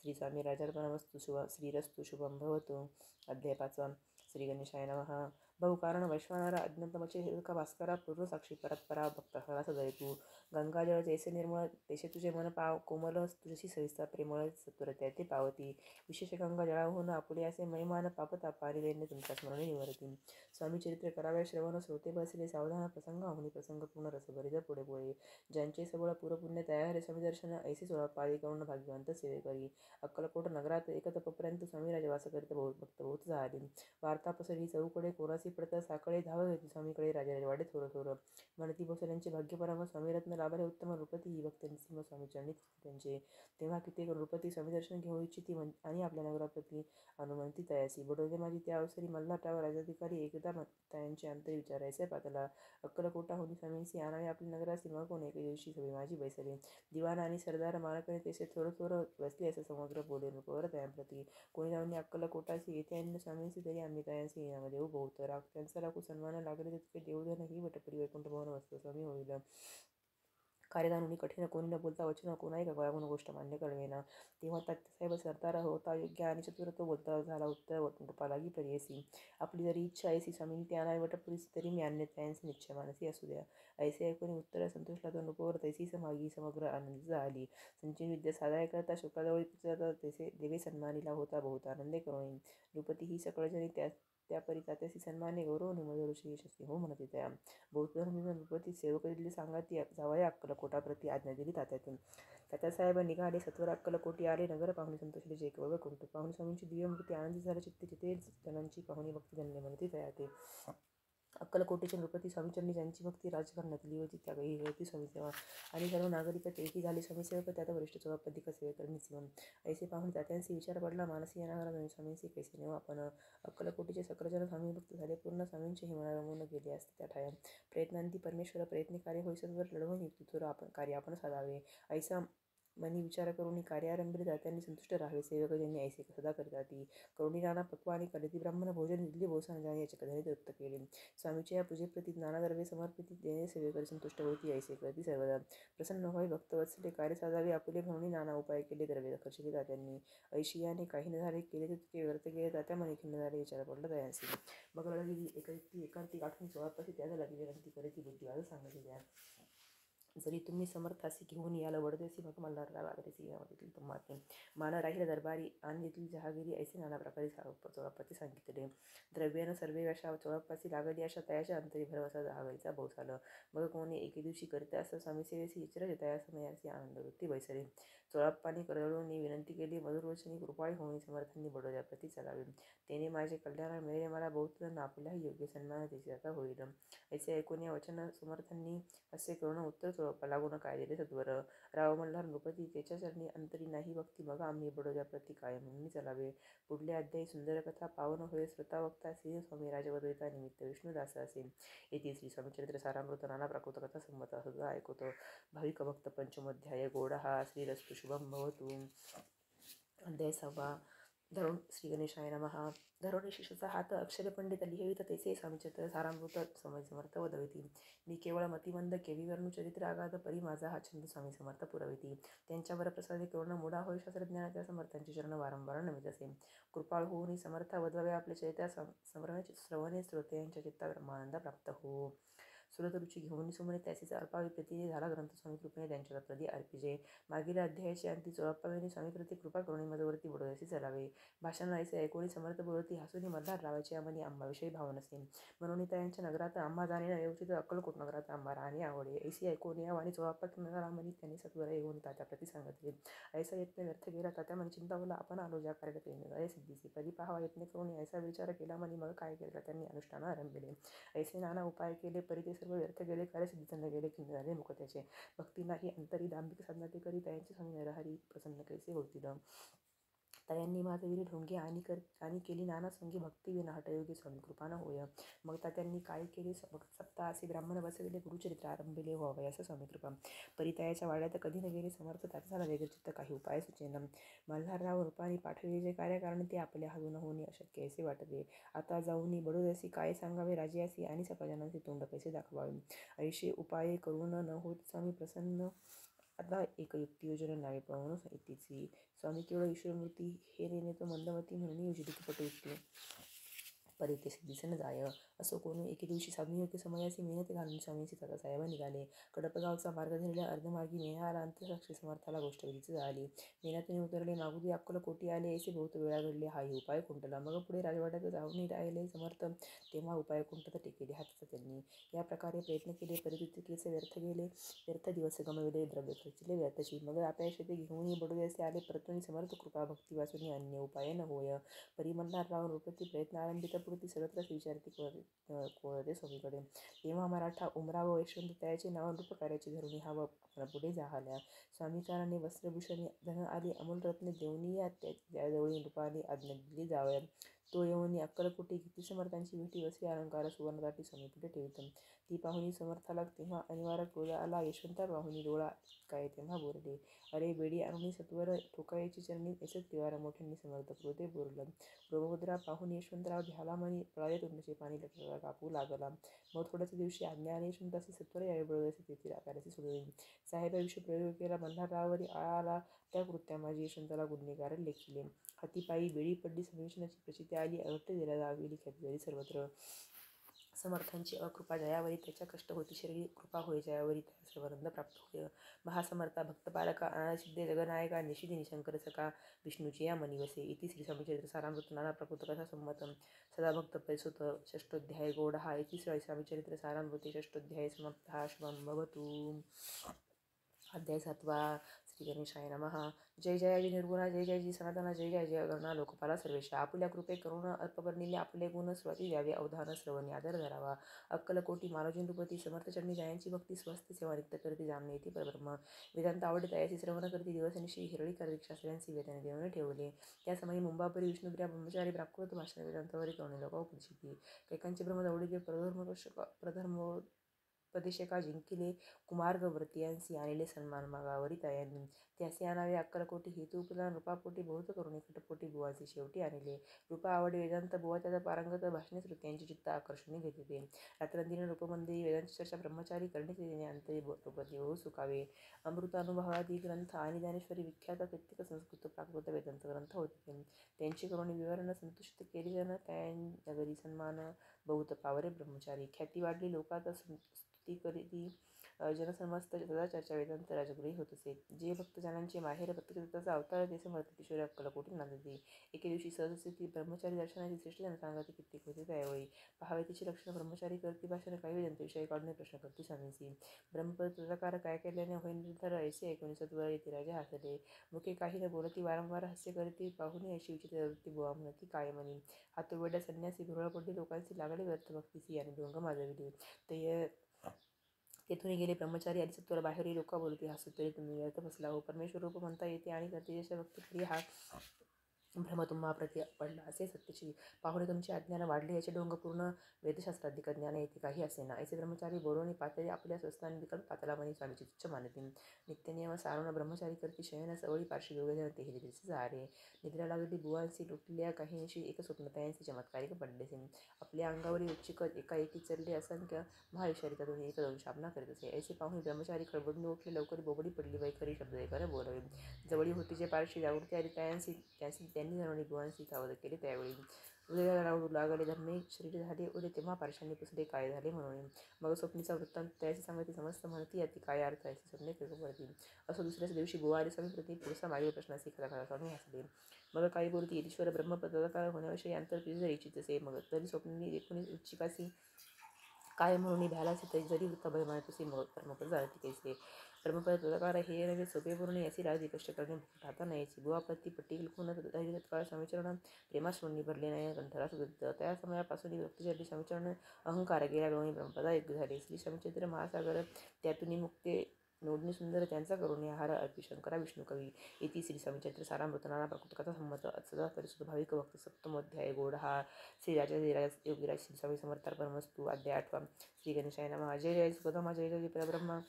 श्री स्वामी राजार्पणमस्तु श्रीरस्तु शुभम भवतु. अध्याय 5. श्री गणेशाय नमः. बहुकारण वैश्वानरा अज्ञातमचे का भास्करा पूर्वसाक्षी परत्परा भक्त हरा सदय तू. गंगाजळ जैसे निर्मळ तेसे तुझे मन पाव कोमल तुझशी सविस्ता प्रेमळ सत्वर ते पावती. विशेष गंगा जळाहून आपुले असे महिमान पापता पारी दैन्य तुमच्या स्मरणे निवर्ती. स्वामी चरित्र कराव्या श्रवण श्रोते बसले सावधान प्रसंग अवनी प्रसंग पूर्ण रसभरित पुढे पुढे. ज्यांचे सबळ पुरपुण्य तयार स्वामी दर्शन ऐसे सोळा पादी करून भाग्यवंत सेवे करी. अक्कलकोट नगरात एक तपपर्यंत स्वामी राजा वास करीत भक्त बहुत झाली. वार्ता पसरली चौकडे कोणासी पडत साकडे धाव घेती स्वामीकडे राजावाडे थोर थोर. म्हणती भोसल्यांचे भाग्यपराम स्वामी रत्न लाभले उत्तम नृपती ही भक्त निसिंह स्वामी चरणी त्यांचे. तेव्हा कित्येक नृपती स्वामी दर्शन घेऊ इच्छिती आणि आपल्या नगराप्रती अनुमंती तयासी. बडोदे माझी त्या अवसरी मल्हाटावर राजाधिकारी एकदा त्यांचे अंतरी विचारायचे पातला. अक्कलकोटाहून स्वामींसी आणावे आपल्या नगरासी मग कोण एके दिवशी सभे माझी बैसले. दिवाण आणि सरदार मानकने तेसे थोर थोर बसले असं समग्र बोले नृपवर तयांप्रती. कोणी जाऊन अक्कलकोटासी येथे अन्य स्वामींसी तरी आम्ही तयांसी इनाम देऊ बहुत. त्यांचा राखू सन्मान लागले तितके देवधन ही वटपरी वैकुंठ भवन वस्त स्वामी होईल. कार्यदानुनी कठीण कोणी न बोलता वचन कोणाही गळागुण गोष्ट मान्य कळवेना. तेव्हा तात्यासाहेब सरदार होता योग्य आणि चतुर तो बोलता झाला उत्तर नृपालागी परियसी. आपली जरी इच्छा ऐसी स्वामींनी ते आणावे वटपुरीसी तरी मी आणणे त्यांचे निश्चय मानसी असू द्या. ऐसे ऐकून उत्तर संतोषला तो नृपवर तैसी समागी समग्र आनंद झाली. संचयन विद्या साधाय करता शुक्राजवळी जाता तैसे देवे सन्मानिला होता बहुत आनंदे करून. नृपती ही सकळजणी त्यापरी तात्यासी सन्माने गौरवने मधुरशी यशस्वी हो म्हणते त्या. बौद्ध नृपती सेवक दिले सांगाती जावया अक्कलकोटाप्रती आज्ञा दिली तात्यातून. तात्यासाहेब निघाले सत्वर अक्कलकोटी आले नगर पाहुणे संतोषले जे केवळ वैकुंठ. पाहुणे स्वामींची दिव्यमूर्ती आनंदी झाले चित्ते चिते जनांची पाहुणी भक्ती धन्य म्हणते तया ते. अक्कलकोटीचे नृपती स्वामीचरणी ज्यांची भक्ती राजकारणातली होती त्या काही होती स्वामीसेवा. आणि सर्व नागरिक तेही झाले स्वामीसेवक त्यात वरिष्ठ चौपदिक सेवेकरणी जीवन. ऐसे पाहून तात्यांशी विचार पडला मानसी या नगरात स्वामींशी कैसे नेऊ आपण. अक्कलकोटीचे सकळजन स्वामी भक्त झाले पूर्ण स्वामींचे हिमळा रमून गेले असते त्या ठाया. प्रयत्नांती परमेश्वर प्रयत्नी कार्य होई सत्वर लढवून युक्तिथोर आपण कार्य आपण साधावे. ऐसा मनी विचार करून कार्यारंभी तात्यांनी संतुष्ट राहावे. सेवकजनी ऐसे सदा करताती. करुणी नाना पक्वाने करती ब्राह्मण भोजन दिले बोसान जाणे याचे कथने तृप्त केले. स्वामीच्या या पूजेप्रती नाना द्रव्ये समर्पित देणे सेवेकरी संतुष्ट होती ऐसे करती सर्वदा. प्रसन्न व्हावे भक्तवत्सले कार्य साधावे आपुले म्हणून नाना उपाय केले द्रव्ये खर्चिले तात्यांनी. ऐशियाने काही न झाले केले तितके व्यर्थ गेले तात्या मनी खिन्न झाले विचार पडला तयांसी. मग लढली एकांतिक आठवणी सोळापाशी त्याला लागली विनंती करीती बुद्धिवाद सांगते त्या. जरी तुम्ही समर्थासी घेऊन याल वडदेसी मग मल्हारराव आदरेसी यामधील तुम्हाला मान राहील दरबारी आणि येथील जहागिरी ऐसे नाना प्रकारे चोळप्पाचे सांगितले. द्रव्यानं सर्वे अशा चोळप्पासी लागली अशा तयाच्या अंतरी भरवसा जहागरीचा भाऊ झालं. मग कोणी एके दिवशी करते असं स्वामी सेवेसी इचर तया समयाची आनंद वृत्ती बैसले. चोळप्पाने करडून विनंती केली. मधुरवचनी कृपाळी होऊन समर्थांनी बडोद्या प्रती चलावे. त्याने माझे कल्याण मिळेल मला बहुत आपल्याही योग्य सन्मान त्याची आता होईल. ऐसे ऐकून या वचन समर्थांनी असे करून उत्तर चोळप्पा लागून काय दिले सत्वर. राव मल्हार नृपती त्याच्या चरणी अंतरी नाही भक्ती मग आम्ही बडोद्या प्रती काय म्हणून चलावे. पुढले अध्यायी सुंदर कथा पावन होय श्रोता वक्ता श्री स्वामी राजवद्वैता निमित्त विष्णुदास असेल. येथे श्री स्वामी चरित्र सारामृत नाना प्राकृत कथा संमत सुद्धा ऐकवतो. भाविक भक्त पंचमोध्याय गोड हा श्रीरस्तु शुभम भवतु. अध्याय 6. धरुण श्री गणेशाय नमः. धरुणी शिष्याचा हात अक्षरपंडित लिहिवित तेचे स्वामीचरित्र सारामृत समय समर्थ वदविती. मी केवळ मतिमंद केविवर्णू चरित्र आगाध परी माझा हा छंद स्वामी समर्थ पुरविती. त्यांच्यावर प्रसादे करुण मुडा होय शास्त्रज्ञानाच्या समर्थांचे चरण वारंवार नमित असे. कृपाळ होऊन समर्थ वदवावे आपले चरित्र श्रवणे श्रोत्यांच्या चित्ता ब्रह्मानंद प्राप्त हो. सुरत रुची घेऊन सुमने त्याचेच अल्पावी प्रीतीने झाला ग्रंथ स्वामी कृपेने त्यांच्या प्रती अर्पिजे. मागील अध्यायाचे अंती चोळप्पावेने स्वामी प्रती कृपा करुणी मधवरती बडोद्यासी चलावे. भाषण ऐसे ऐकून समर्थ बोलती हसून मल्हार रावाचे आम्हाने आंबाविषयी भाव नसे. म्हणून त्यांच्या नगरात आंबा जाणे व्यवचित अक्कलकोट नगरात आंबा राहणे आवडे. ऐसी ऐकून या वाणी चोळप्पा नगरामणी त्यांनी सत्वर येऊन तात्या प्रती सांगितले. ऐसा यत्न व्यर्थ गेला तात्या म्हणे चिंता बोला आपण आलो ज्या कार्याला प्रेमी सिद्धीचे पदी पाहावा यत्न करून ऐसा विचार केला म्हणे मग काय केला त्यांनी अनुष्ठान आरंभिले. ऐसे नाना उपाय केले परी ते सर्व व्यर्थ गेले कार्य सिद्ध न गेले खिन्न झाले मुख त्याचे. भक्ती नाही अंतरी दांभिक साधना ते करी त्यांचे स्वामी नरहरी प्रसन्न कैसे होतील. तायांनी माधविरी ढोंगे आणि केली नाना संगी भक्ती विना हठयोगी स्वामी कृपा न होय. मग तात्यांनी काय केले सप्ता असे ब्राह्मण बसविले गुरुचरित्र आरंभिले व्हावे असं स्वामी कृपा. परितायाच्या वाड्यात कधी न गेले समर्थ त्याचा झाला वेगचित्त काही उपाय सुचेना. मल्हारराव रूपाने पाठविले जे कार्य कारण ते आपल्या हातून होणे अशक्य असे वाटले. आता जाऊनी बडोद्यासी काय सांगावे राजियासी आणि सपाजनांचे तोंड कैसे दाखवावे. ऐशे उपाये करून न होत स्वामी प्रसन्न. आता एक युक्ती योजना नावे पाहून इतिची. स्वामी केवळ ईश्वरमूर्ती हे नेणे तो मंदमती म्हणून योजित पटयुक्ती परी ते सिद्धीस न जाय. असो कोणी एके दिवशी साधनयोग्य समयाची मेहनत घालून स्वामी सीताचा साहेब निघाले. कडपगावचा मार्ग धरल्या अर्धमार्गी मेळा अंतसाक्षी समर्थाला गोष्ट विधीची झाली. मेहनतीने उतरले मागुदी अक्कलकोटी आले ऐसे बहुत वेळा घडले हाही उपाय खुंटला. मग पुढे राजवाड्यात जाऊन राहिले समर्थ तेव्हा उपाय खुंटत टेकेले हातात त्यांनी. या प्रकारे प्रयत्न केले परिस्थितीचे व्यर्थ गेले. व्यर्थ दिवस गमविले द्रव्य खर्चिले व्यर्थची. मग अपयश ते घेऊन बडोद्यासी आले परतून समर्थ कृपा भक्ती वाचून अन्य उपाय न होय. परी मल्हारराव नृपती प्रयत्न आरंभित पुरती सर्वत्रच विचारते कोळते स्वामीकडे. तेव्हा मराठा उमराव व यशवंत त्याचे नाव नृपकार्याची धरुणी हा व पुढे जाहल्या. स्वामीकाराने वस्त्रभूषणे धन आली अमूल रत्ने देऊनी या त्याजवळी नृपाने आज्ञा दिली जावया. तो येऊनी अक्कलकोटी घेती समर्थांची भेटी वस्त्री अलंकार सुवर्णताटी स्वामी पुढे ठेवित. ती पाहुणी समर्थाला तेव्हा अनिवार्य क्रोध आला. यशवंता पाहुणी डोळा काय तेव्हा बोलले. अरे बेडी आणून सत्वर ठोकायची चरणी ऐसच तिवार मोठ्यांनी समर्थ क्रोधे बोललं. ब्रह्मभद्रा पाहून यशवंतराव ध्याला म्हणी पळाले तोंडाचे पाणी लटला कापू लागला. मग थोड्याच दिवशी आज्ञा आणि यशवंतासी सत्वर यावे बळवयाचे तेथील आकाराचे सोडले. साहेबाविषयी प्रयोग केला मल्हाररावावरी आळा आला. त्या कृत्या माझी यशवंताला गुन्हेगार लेखिले. हातीपायी बेडी पडली संवेशनाची प्रचिती आली. अघट्ट दिला जावी ख्याती झाली सर्वत्र. समर्थांची अकृपा जयावरी त्याच्या कष्ट होती शरीरी कृपा होय जयावरी त्या सर्वानंद प्राप्त होय. महासमर्था भक्तपालका अनादिसिद्धे जगनायका निशिधी निशंकर सका विष्णूची या मनी वसे. इति श्री स्वामीचरित्र सारामृत नाना प्रकृत कथा संमतम सदाभक्त परिसुत षष्ठोध्याय गोड हा. इति श्री स्वामीचरित्र सारामृते षष्ठोध्याय समाप्तः शुभं भवतु. अध्याय 7. श्री गणेशाय नमः. जय जयाजी निर्गुणा जय जयजी सनातना जय जय जय गणा लोकपाला सर्वेशा. आपुल्या कृपे करुण अल्पवर्णिले आपले गुण स्वाती द्यावे अवधान श्रवणी आदर धरावा. अक्कलकोटी मालोजी नृपती समर्थ चरणी जायांची भक्ती स्वस्त सेवा नित्य करती जाणणे येते परब्रह्म. वेदांत आवडे तयाची श्रवण करती दिवसनिशी हिरळी कार्तिक शास्त्र्यांची वेदने देऊन ठेवले. त्या समयी मुंबापरी विष्णुप्रिया ब्रह्मचारी प्राकृत भाषण वेदांतावरी करुणी लोक उपदेशिती. कैकांचे ब्रह्म दौडिके प्रदेशका जिंकिले कुमार्गवर्तीयांसी आणले सन्मान मागावरी तयांनी. त्यासी आणावे अक्कलकोटी हेतू उपला नृपापोटी बहुत करुणी खटपोटी बुवाचे शेवटी आणले. नृपा आवडे वेदांत बुवा त्याचा पारंगत भाषणे श्रुत्यांची चित्त आकर्षणी घेते. रात्रंदिन नृपमंदिरी वेदांची चर्चा ब्रह्मचारी करण्याचे त्याने अंतरी नृपती होऊ सुकावे. अमृतानुभवादी ग्रंथ आणि ज्ञानेश्वरी विख्यात कित्येक संस्कृत प्राकृत वेदांत ग्रंथ होते. त्यांची करुणी विवरण संतुष्ट केली जन नगरी सन्मान बहुत पावरे ब्रह्मचारी. ख्याती वाढली लोकात स्तुती करीती जनसमस्त सदा चर्चा वेदांत राजगुरू होत असे. जे भक्तजनांचे माहेर प्रत्यक्षदत्ताचा अवतार ते समर्थ किशोरी अक्कलकोटी नांदते. एके दिवशी सहजस्थिती ब्रह्मचारी दर्शनाची श्रेष्ठ जनसांगाती कित्येक होते. त्यावेळी पहावे तिची लक्षणं ब्रह्मचारी करती भाषण काही वेदांतविषयी काढून प्रश्न करती स्वामींची. ब्रह्मपद तदाकार काय केल्याने होय निर्धार ऐसे ऐकून सत्वर येथे राजे हसले. मुखे काही न बोलती वारंवार हास्य करती पाहुणे अशी विचित्र वृत्ती बुवा म्हणती काय म्हणी. हातोरड्या संन्यासी भुरळ पडली लोकांची लागले व्यर्थ भक्तीसी आणि ढोंग माजविले. तेथून गेले ब्रह्मचारी आधी सत्वर बाहेरही लोका बोलती हसत तरी तुम्ही व्यर्थ बसला हो. परमेश्वर रूप म्हणता येते आणि करते जशा भक्ती हा भ्रम तुम्हा प्रति पडला असे सत्यची. पाहुणे तुमची अज्ञान वाढले याचे ढोंग पूर्ण वेदशास्त्राधिक ज्ञान येते काही असेना. ऐसे ब्रह्मचारी बोलवणी पातळी आपल्या स्वस्थान विकल्प पातला मनी स्वामीची तुच्छ मानती. नित्यनियम सारून ब्रह्मचारी करती शयन सवळी पार्श्वी दोघे तेही दिवशी सारे. निद्रा लागली बुवांसी लुटल्या काहींशी एक स्वप्न त्यांचे चमत्कारिक पडलेसे. आपल्या अंगावरील उच्चिकत एकाएकी चलले असंख्य महाविषारितातून एक दोन शापना करीत असे. ऐसे पाहुणे ब्रह्मचारी खडबडून उठले लवकर बोबडी पडली वैखरी शब्द एकाने बोलावे. जवळी होती जे पार्श्वी जागृती आली त्यांनी जणवणी बुवांसी सावध केले. त्यावेळी उदयाला राहू लागले धर्मे शरीर झाले उदे तेव्हा पार्श्वांनी पुसले काय झाले म्हणून. मग स्वप्नीचा वृत्तांत त्याची सांगती समस्त म्हणती अति काय अर्थ असे स्वप्ने पडतील. असं दुसऱ्याच दिवशी बुवा आले स्वामी प्रति पुरुषा मागील प्रश्नाची कथा स्वामी हसले. मग काही बोलती ईश्वर ब्रह्मपदाकार होण्याविषयी अंतर तुझे जर इच्छित असे मग तरी स्वप्नी एकूण उच्चिकासी काय म्हणून भ्यालासी तरी जरी वृत्त भय मानतसे मग ब्रह्मपद जाळती कैसे. ब्रह्मपद तदाकार हे नव्हे सोपे पूर्ण याची राजी कष्ट करणे ठाता नाहीची. बुवा प्रति पट्टी लिखून तत्काळ स्वामीचरण प्रेमाश्रूंनी भरले नाही कंठरा सुदत्त. त्या समयापासून भक्तीचरणी स्वामीचरण अहंकार गेला गवणी ब्रह्मपदा एक झाले. श्री स्वामीचंद्र महासागर त्यातून मुक्ते नोडणी सुंदर त्यांचा करुणी आहार अर्पी शंकरा विष्णू कवी. इति श्री स्वामीचंद्र सारामृत नाना प्रकृतकथा संमत सदा परिसुद्ध भाविक भक्त सप्तमोध्याय गोढा. श्री राजा योगीराज श्री स्वामी समर्थार्पणमस्तु. अध्याय 8. श्री गणेशाय नमः. जय जय सुखधामा जय जय परब्रह्मा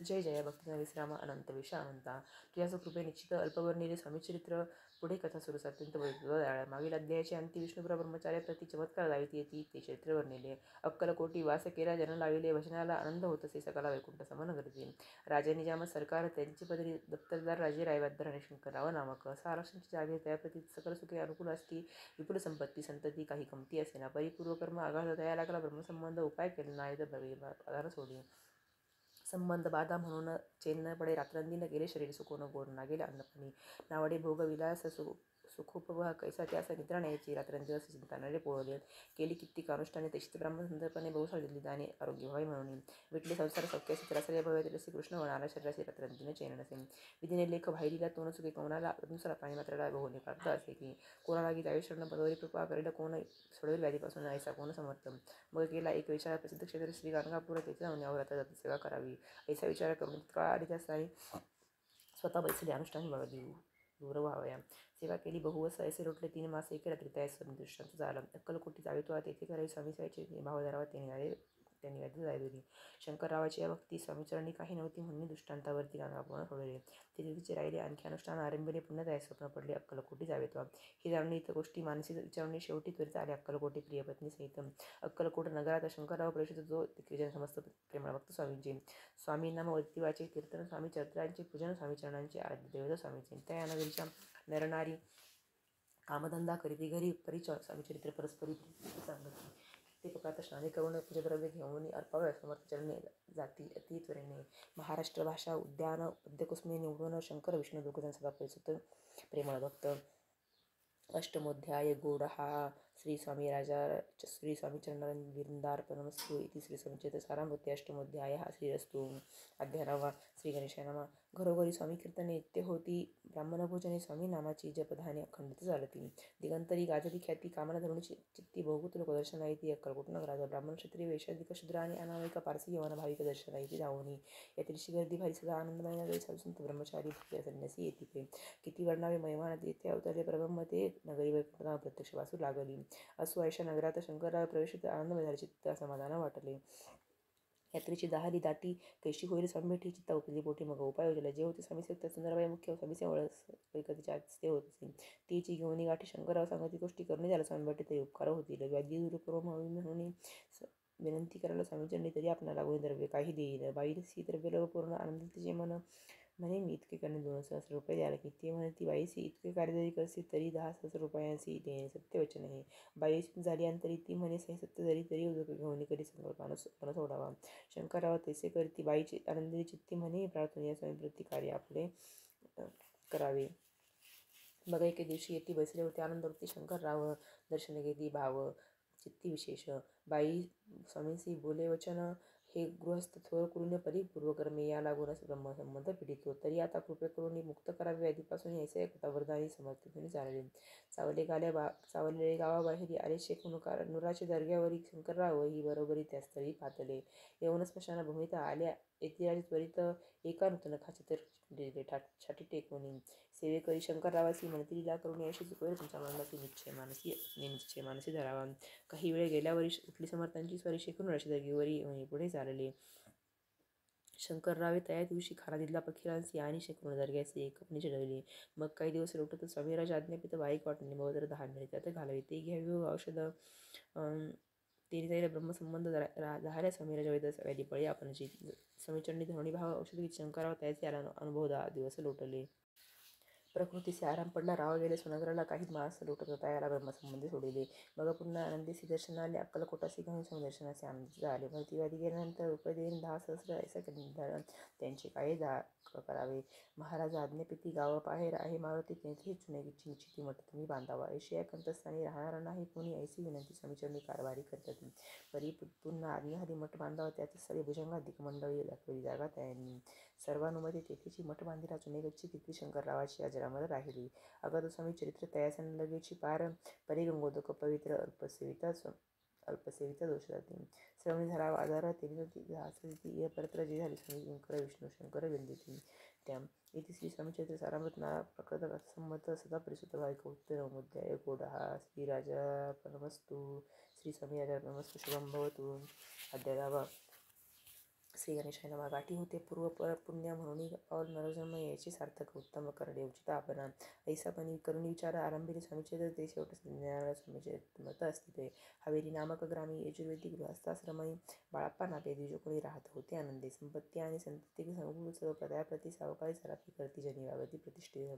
जय जय भक्तीना विश्राम अनंत विषामंता. तुझ्या कृपे निश्चित अल्पवर्णिले स्वामीचरित्र. पुढे कथा सुरूस अत्यंत वैद्य. मागील अध्यायाची अंती विष्णुपुरा ब्रह्मचार्य प्रति चमत्कार दाविती येती ते चरित्र वर्णिले. अक्कलकोटी वास केला जन लाविले भजनाला आनंद होत असे सकला वैकुंठ समन करते. राजा निजाम सरकार त्यांची पदरी दप्तरदार राजे रायवाद्दार आणि शंकरराव नामक. असा आरक्षणची जागे त्याप्रती सकल सुखे अनुकूल असती. विपुल संपत्ती संतती काही कमती असेना. परिपूर्व कर्म आघात तया लागला ब्रह्मसंबंध उपाय केला नाही तर आधार सोडी. संबंध बाधा म्हणून चेन न पडे रात्रंदिन गेले शरीर सुकोन गोड ना गेले अन्नपाणी. नावडे भोग विलास सुखोपभोग कैसा त्यास निद्रा न्यायची. रात्रंदिवस चिंतनाने पोळले केली कित्येक अनुष्ठाने तशीच ब्राह्मणसंदर्भाने बहुसार दिली दाने आरोग्य व्हावे म्हणून. विटले संसार सौख्यासी त्रासले भवे तसे कृष्ण होणारा शरीराशी रात्रंदिन चैन नसे. विधीने लेख भाईलीला तोन चुके कोणाला अनुसार प्राणी मात्राला बहुने प्राप्त असे की कोणाला गीत आयुष्यानं पदवरी कृपा करेल कोण सोडवेल व्याधीपासून ऐसा कोण समर्थ. मग गेला एक विचार प्रसिद्ध क्षेत्र श्री गाणगापूर तेथे जाऊन यावर आता सेवा करावी ऐसा विचार करून तत्काळ आधी त्या स्थानी स्वतः बैसले अनुष्ठानी दूर व्हावया. सेवा केली बहुवस ऐसे रोटले 3 मास एके रात्री त्या दृष्टांत झाला. अक्कलकोटी जावे तो तेथे करावी स्वामी सायचे भावधारावा त्यांनी व्याधी जायदुरी. शंकररावाची या भक्ती स्वामीचरणी काही नव्हती म्हणून दृष्टांतावरती गाणगापूर्ण सोडले. ते तिथे राहिले. आणखी अनुष्ठान आरंभीने पुन्हा त्या स्वप्न पडले अक्कलकोटी जावे तो. ही जाणून इतर गोष्टी मानसी विचारणे शेवटी त्वरित आले अक्कलकोटी प्रियपत्नी सहित. अक्कलकोट नगरात शंकरराव परिषद जो तिथे समस्त प्रेमळ भक्त स्वामींचे. स्वामींना वैदिवाचे कीर्तन स्वामी चरित्रांचे पूजन स्वामी चरणांचे आराध्य देवता स्वामींचे. त्या या नगरीच्या नरनारी कामधंदा करीती घरी परिचय स्वामीचरित्र परस्परी सांगती. ते प्रकारात स्नाने करून पूजद्रव्य घेऊन अर्पावे समर्थ चरणे जाती अति त्वरेने. महाराष्ट्र भाषा उद्यान पद्यकुसुमे निवडून शंकर विष्णू दोघजण सदा परिसुत प्रेमळ भक्त. अष्टमोध्याय गोडहा. श्री स्वामी राजा श्री स्वामी चरणारविंदार्पणमस्तु. इति श्री स्वामीचरित्र सारामृते अष्टमोध्याय श्रीरस्तु. अध्याय 9. श्री गणेशाय नमः. घरोघरी स्वामी कीर्तने नित्य होती. ब्राह्मणभोजने स्वामी नामाची जपधाने अखंडित चालती. दिगंतरी गाजली ख्याती कामना धरुणी चित्ती बहुभूत लोकदर्शना येती. अक्कलकोट नगरात ब्राह्मण क्षत्रिय वैशाधिक शूद्र आणि अनामिक पारसी यवन भाविक दर्शना येती धावणी. यात्रीची गर्दी भारी सदा आनंदमय नगरी साधुसंत ब्रह्मचारी भक्त संन्यासी येती पे. किती वर्णावे महिमा येथे अवतरले परब्रह्म ते नगरी वैकुंठधाम प्रत्यक्ष वासू लागली. असो ऐशा नगरात शंकरराव प्रवेशित आनंदमय झाले चित्त समाधान वाटले. यात्रेची दहाली दाटी कैशी होईल स्वामी भेटी चित्ता उपली पोटी मग उपाय योजला. जे होते स्वामी सेवक सुंदरबाई मुख्य स्वामीचे वैकतीच्या ते होत असे. तीची घेऊन गाठी शंकरराव सांगती गोष्टी करणे झाला स्वामी भेटी तरी उपकार होतील. व्याधी दूरपूर्व म्हणून विनंती करायला स्वामीचरणी तरी आपणाला लागून द्रव्य काही देईल. बाईसी द्रव्य पूर्ण आनंद तिचे मन म्हणे मी इतके करणे 2,000 रुपये द्याल की. ते म्हणे ती बाईसी इतके कार्यदारी करसी तरी 10,000 रुपयांसी देणे सत्यवचन आहे. बाई झाली आणि तरी ती म्हणे सत्य जरी तरी उदक घेऊन कधी संकल्पानं सोडावा. शंकरराव तैसे करी ती बाईची आनंदी चित्ती म्हणे प्रार्थनीय स्वयंप्रती कार्य आपले करावे. बघा एके दिवशी येती बसले होते आनंदवृत्ती शंकरराव दर्शने घेती भाव चित्ती विशेष. बाई स्वामींसी बोले वचन हे गृहस्थ थोर करून परिपूर्वकर्मे या लागूनच ब्रह्मसंबंध पिढितो. तरी आता कृपे करून मुक्त करावे व्याधीपासून ऐसे वरदानी समर्थितपणे चालले. चावलेले गावाबाहेरी आले शेख नुराचे दर्ग्यावरी शंकरराव ही बरोबरी त्या स्थळी पातले. येऊन स्मशानभूमीत आल्या येतिराज त्वरित एका नूतन खाचे छाटी टेकवून सेवेकरी शंकररावासी म्हणतीला करून अशी चुकवेल तुमच्या मनाची निश्चय मानसी धरावा. काही वेळ गेल्यावरी उठली समर्थांची स्वारी शेकून दर्गीवरी पुढे चालले. शंकररावे तया दिवशी खानादिदला पखीरांसी आणि शेकडो दर्ग्याचे कपणी चढवली. मग काही दिवस लोटत स्वामीराज आज्ञापित बाईक वाटणे मग तर 10 मिनिट त्यात घालावे. ते घ्यावे औषध तेने जाईल ब्रह्मसंबंध झाल्या. स्वामीराज व्याधी पळी आपणची समीचरणी धरणी भाव औषध घेत शंकरराव त्याचे अनुभव 10 दिवस लोटले. प्रकृतीचे आराम पडला. राव गेले सोनगराला. काही मास लोटत होता याला ब्रह्मसंबंधी सोडिले. मग पुन्हा आनंदीसी दर्शनाले अक्कलकोटासी घेऊन समदर्शनाचे आनंद झाले. भरतीवादी गेल्यानंतर रुपये देईन 10,000 ऐसा निर्धारण त्यांचे काय करावे. महाराज आज्ञापिती गाव बाहेर आहे मारुती तेथे चुनेची निश्चिती मठ तुम्ही बांधावा. ऐशिया कंठस्थानी राहणार नाही कोणी ऐसी विनंती समीचरणी कारभारी करतात. परी पुन्हा आज्ञा झाली मठ बांधावा. त्याच स्थळी भुजंगाधिक मंडळी दाखवली जागा त्यांनी सर्वानुमते तेथेची मठ बांधिला. चुनेगच्ची तिथली शंकररावाची अजरामर राहिली. अगद स्वामी चरित्र तयासन लगेची पार परिगंगोदक पवित्र अल्पसेविता दोष जाते. श्रवणी धरावा आधार तेरी परत्र जे झाली स्वामी शंकर विष्णू शंकर विंदिती त्या इथे श्री स्वामीचरित्र सारामृत नारा प्रकृत संमत सदा परिसुत भाविक उत्तर मुद्याय गोडहा श्री राजा परमस्तु श्री स्वामी राजा परमस्तु शुभम भवतु. अध्याय श्री गणेशाय नमः. गाठी होते पूर्व पुण्य म्हणून पाऊल नरजन्म याची सार्थक उत्तम करणे उचित आपण ऐसा पण करुणी विचार आरंभिले स्वामीचरित्र ते शेवट स्वामीचरित्र मत असते. हवेली नामक ग्रामी यजुर्वेदी गृहस्थाश्रमई बाळप्पा नाटे द्विज कोणी राहत होते. आनंदी संपत्ती आणि संतती संकुल सर्व प्रदायाप्रती सावकाळी सराफी करती जनी वागती प्रतिष्ठित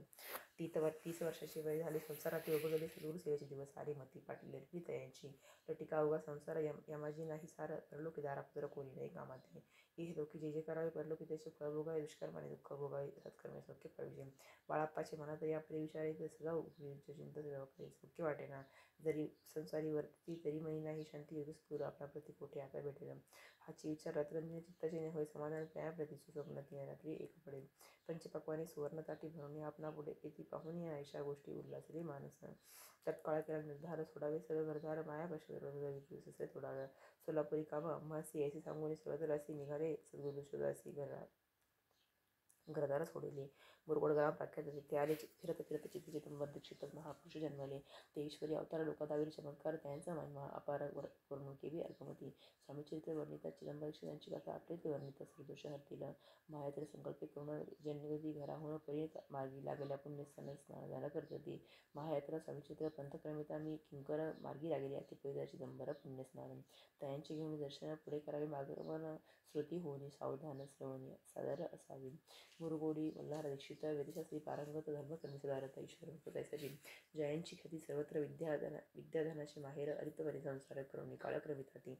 30 वर्षाची वय झाली. संसारात योग गेले. सुदूर सेवेचे दिवस आले. मती पाटील अर्पित यांची लटिका अवघा संसार यमाजी नाही सार परलोकी दारापुत्र कोणी नाही कामाते. इह लोकी जे जे करावे परलोकी त्याचे फळ भोगावे. दुष्कर्माने दुःख भोगावे सत्कर्मे सौख्य पाहिजे. बाळाप्पाचे मनात या प्रिय विचारे सदा उपयुक्त चिंता काही सौख्य वाटेना. जरी संसारी वर्ती तरी मनी नाही शांती योगस दूर आपला प्रति कोठे आता भेटेल. हाची विचार रात्रंदिन चित्ताचे होय समाधान त्याप्रती स्वप्न तीन रात्री एक पडेल. पंचपक्वाने सुवर्ण ताटी भरून आपणा पुढे येथे पाहून या अशा गोष्टी उल्हासले मानस. तत्काळ केला निर्धार सोडावे सर्व घरदार माया ससरे तोडाव्या. सोलापुरी कामं अम्हासी ऐसे सांगून सर्वतरासी निघाले. सद्गुरु शोधासी घरदार सोडले. मुरगोड गाव प्रख्यात तिथे आले. फिरत फिरत चित्त चिदंबर दीक्षित महापुरुष जन्मले. ते ईश्वरी अवतार लोकादावीर चमत्कार त्यांचा महिमा अपार वर्णून केवी अल्पमती. स्वामीचरित्र वर्णितात चिदंबर दीक्षितांची कथा आपले वर्णित सर्वदोष हरतील. मायातर संकल्पे करून जन्मगती घराहून परी मार्गी लागल्या पुण्यस्थान स्नानदान करतती. महायात्रा स्वामीचरित्र पंथक्रमिता मी किंकर मार्गी लागले. अति पवित्र चिदंबर पुण्यस्नान त्यांचे घेऊन दर्शन पुढे करावे. मागवण श्रुती होणे सावधान श्रवणी सादर असावी. मुरगोडी मल्हार दीक्षित वेदशास्त्री पारंगत धर्मकर्मी सुधारता ईश्वर मुक्तासाठी जयांची ख्याती सर्वत्र विद्याधनाचे माहेर अरितपणे संसार करून काळक्रमिताती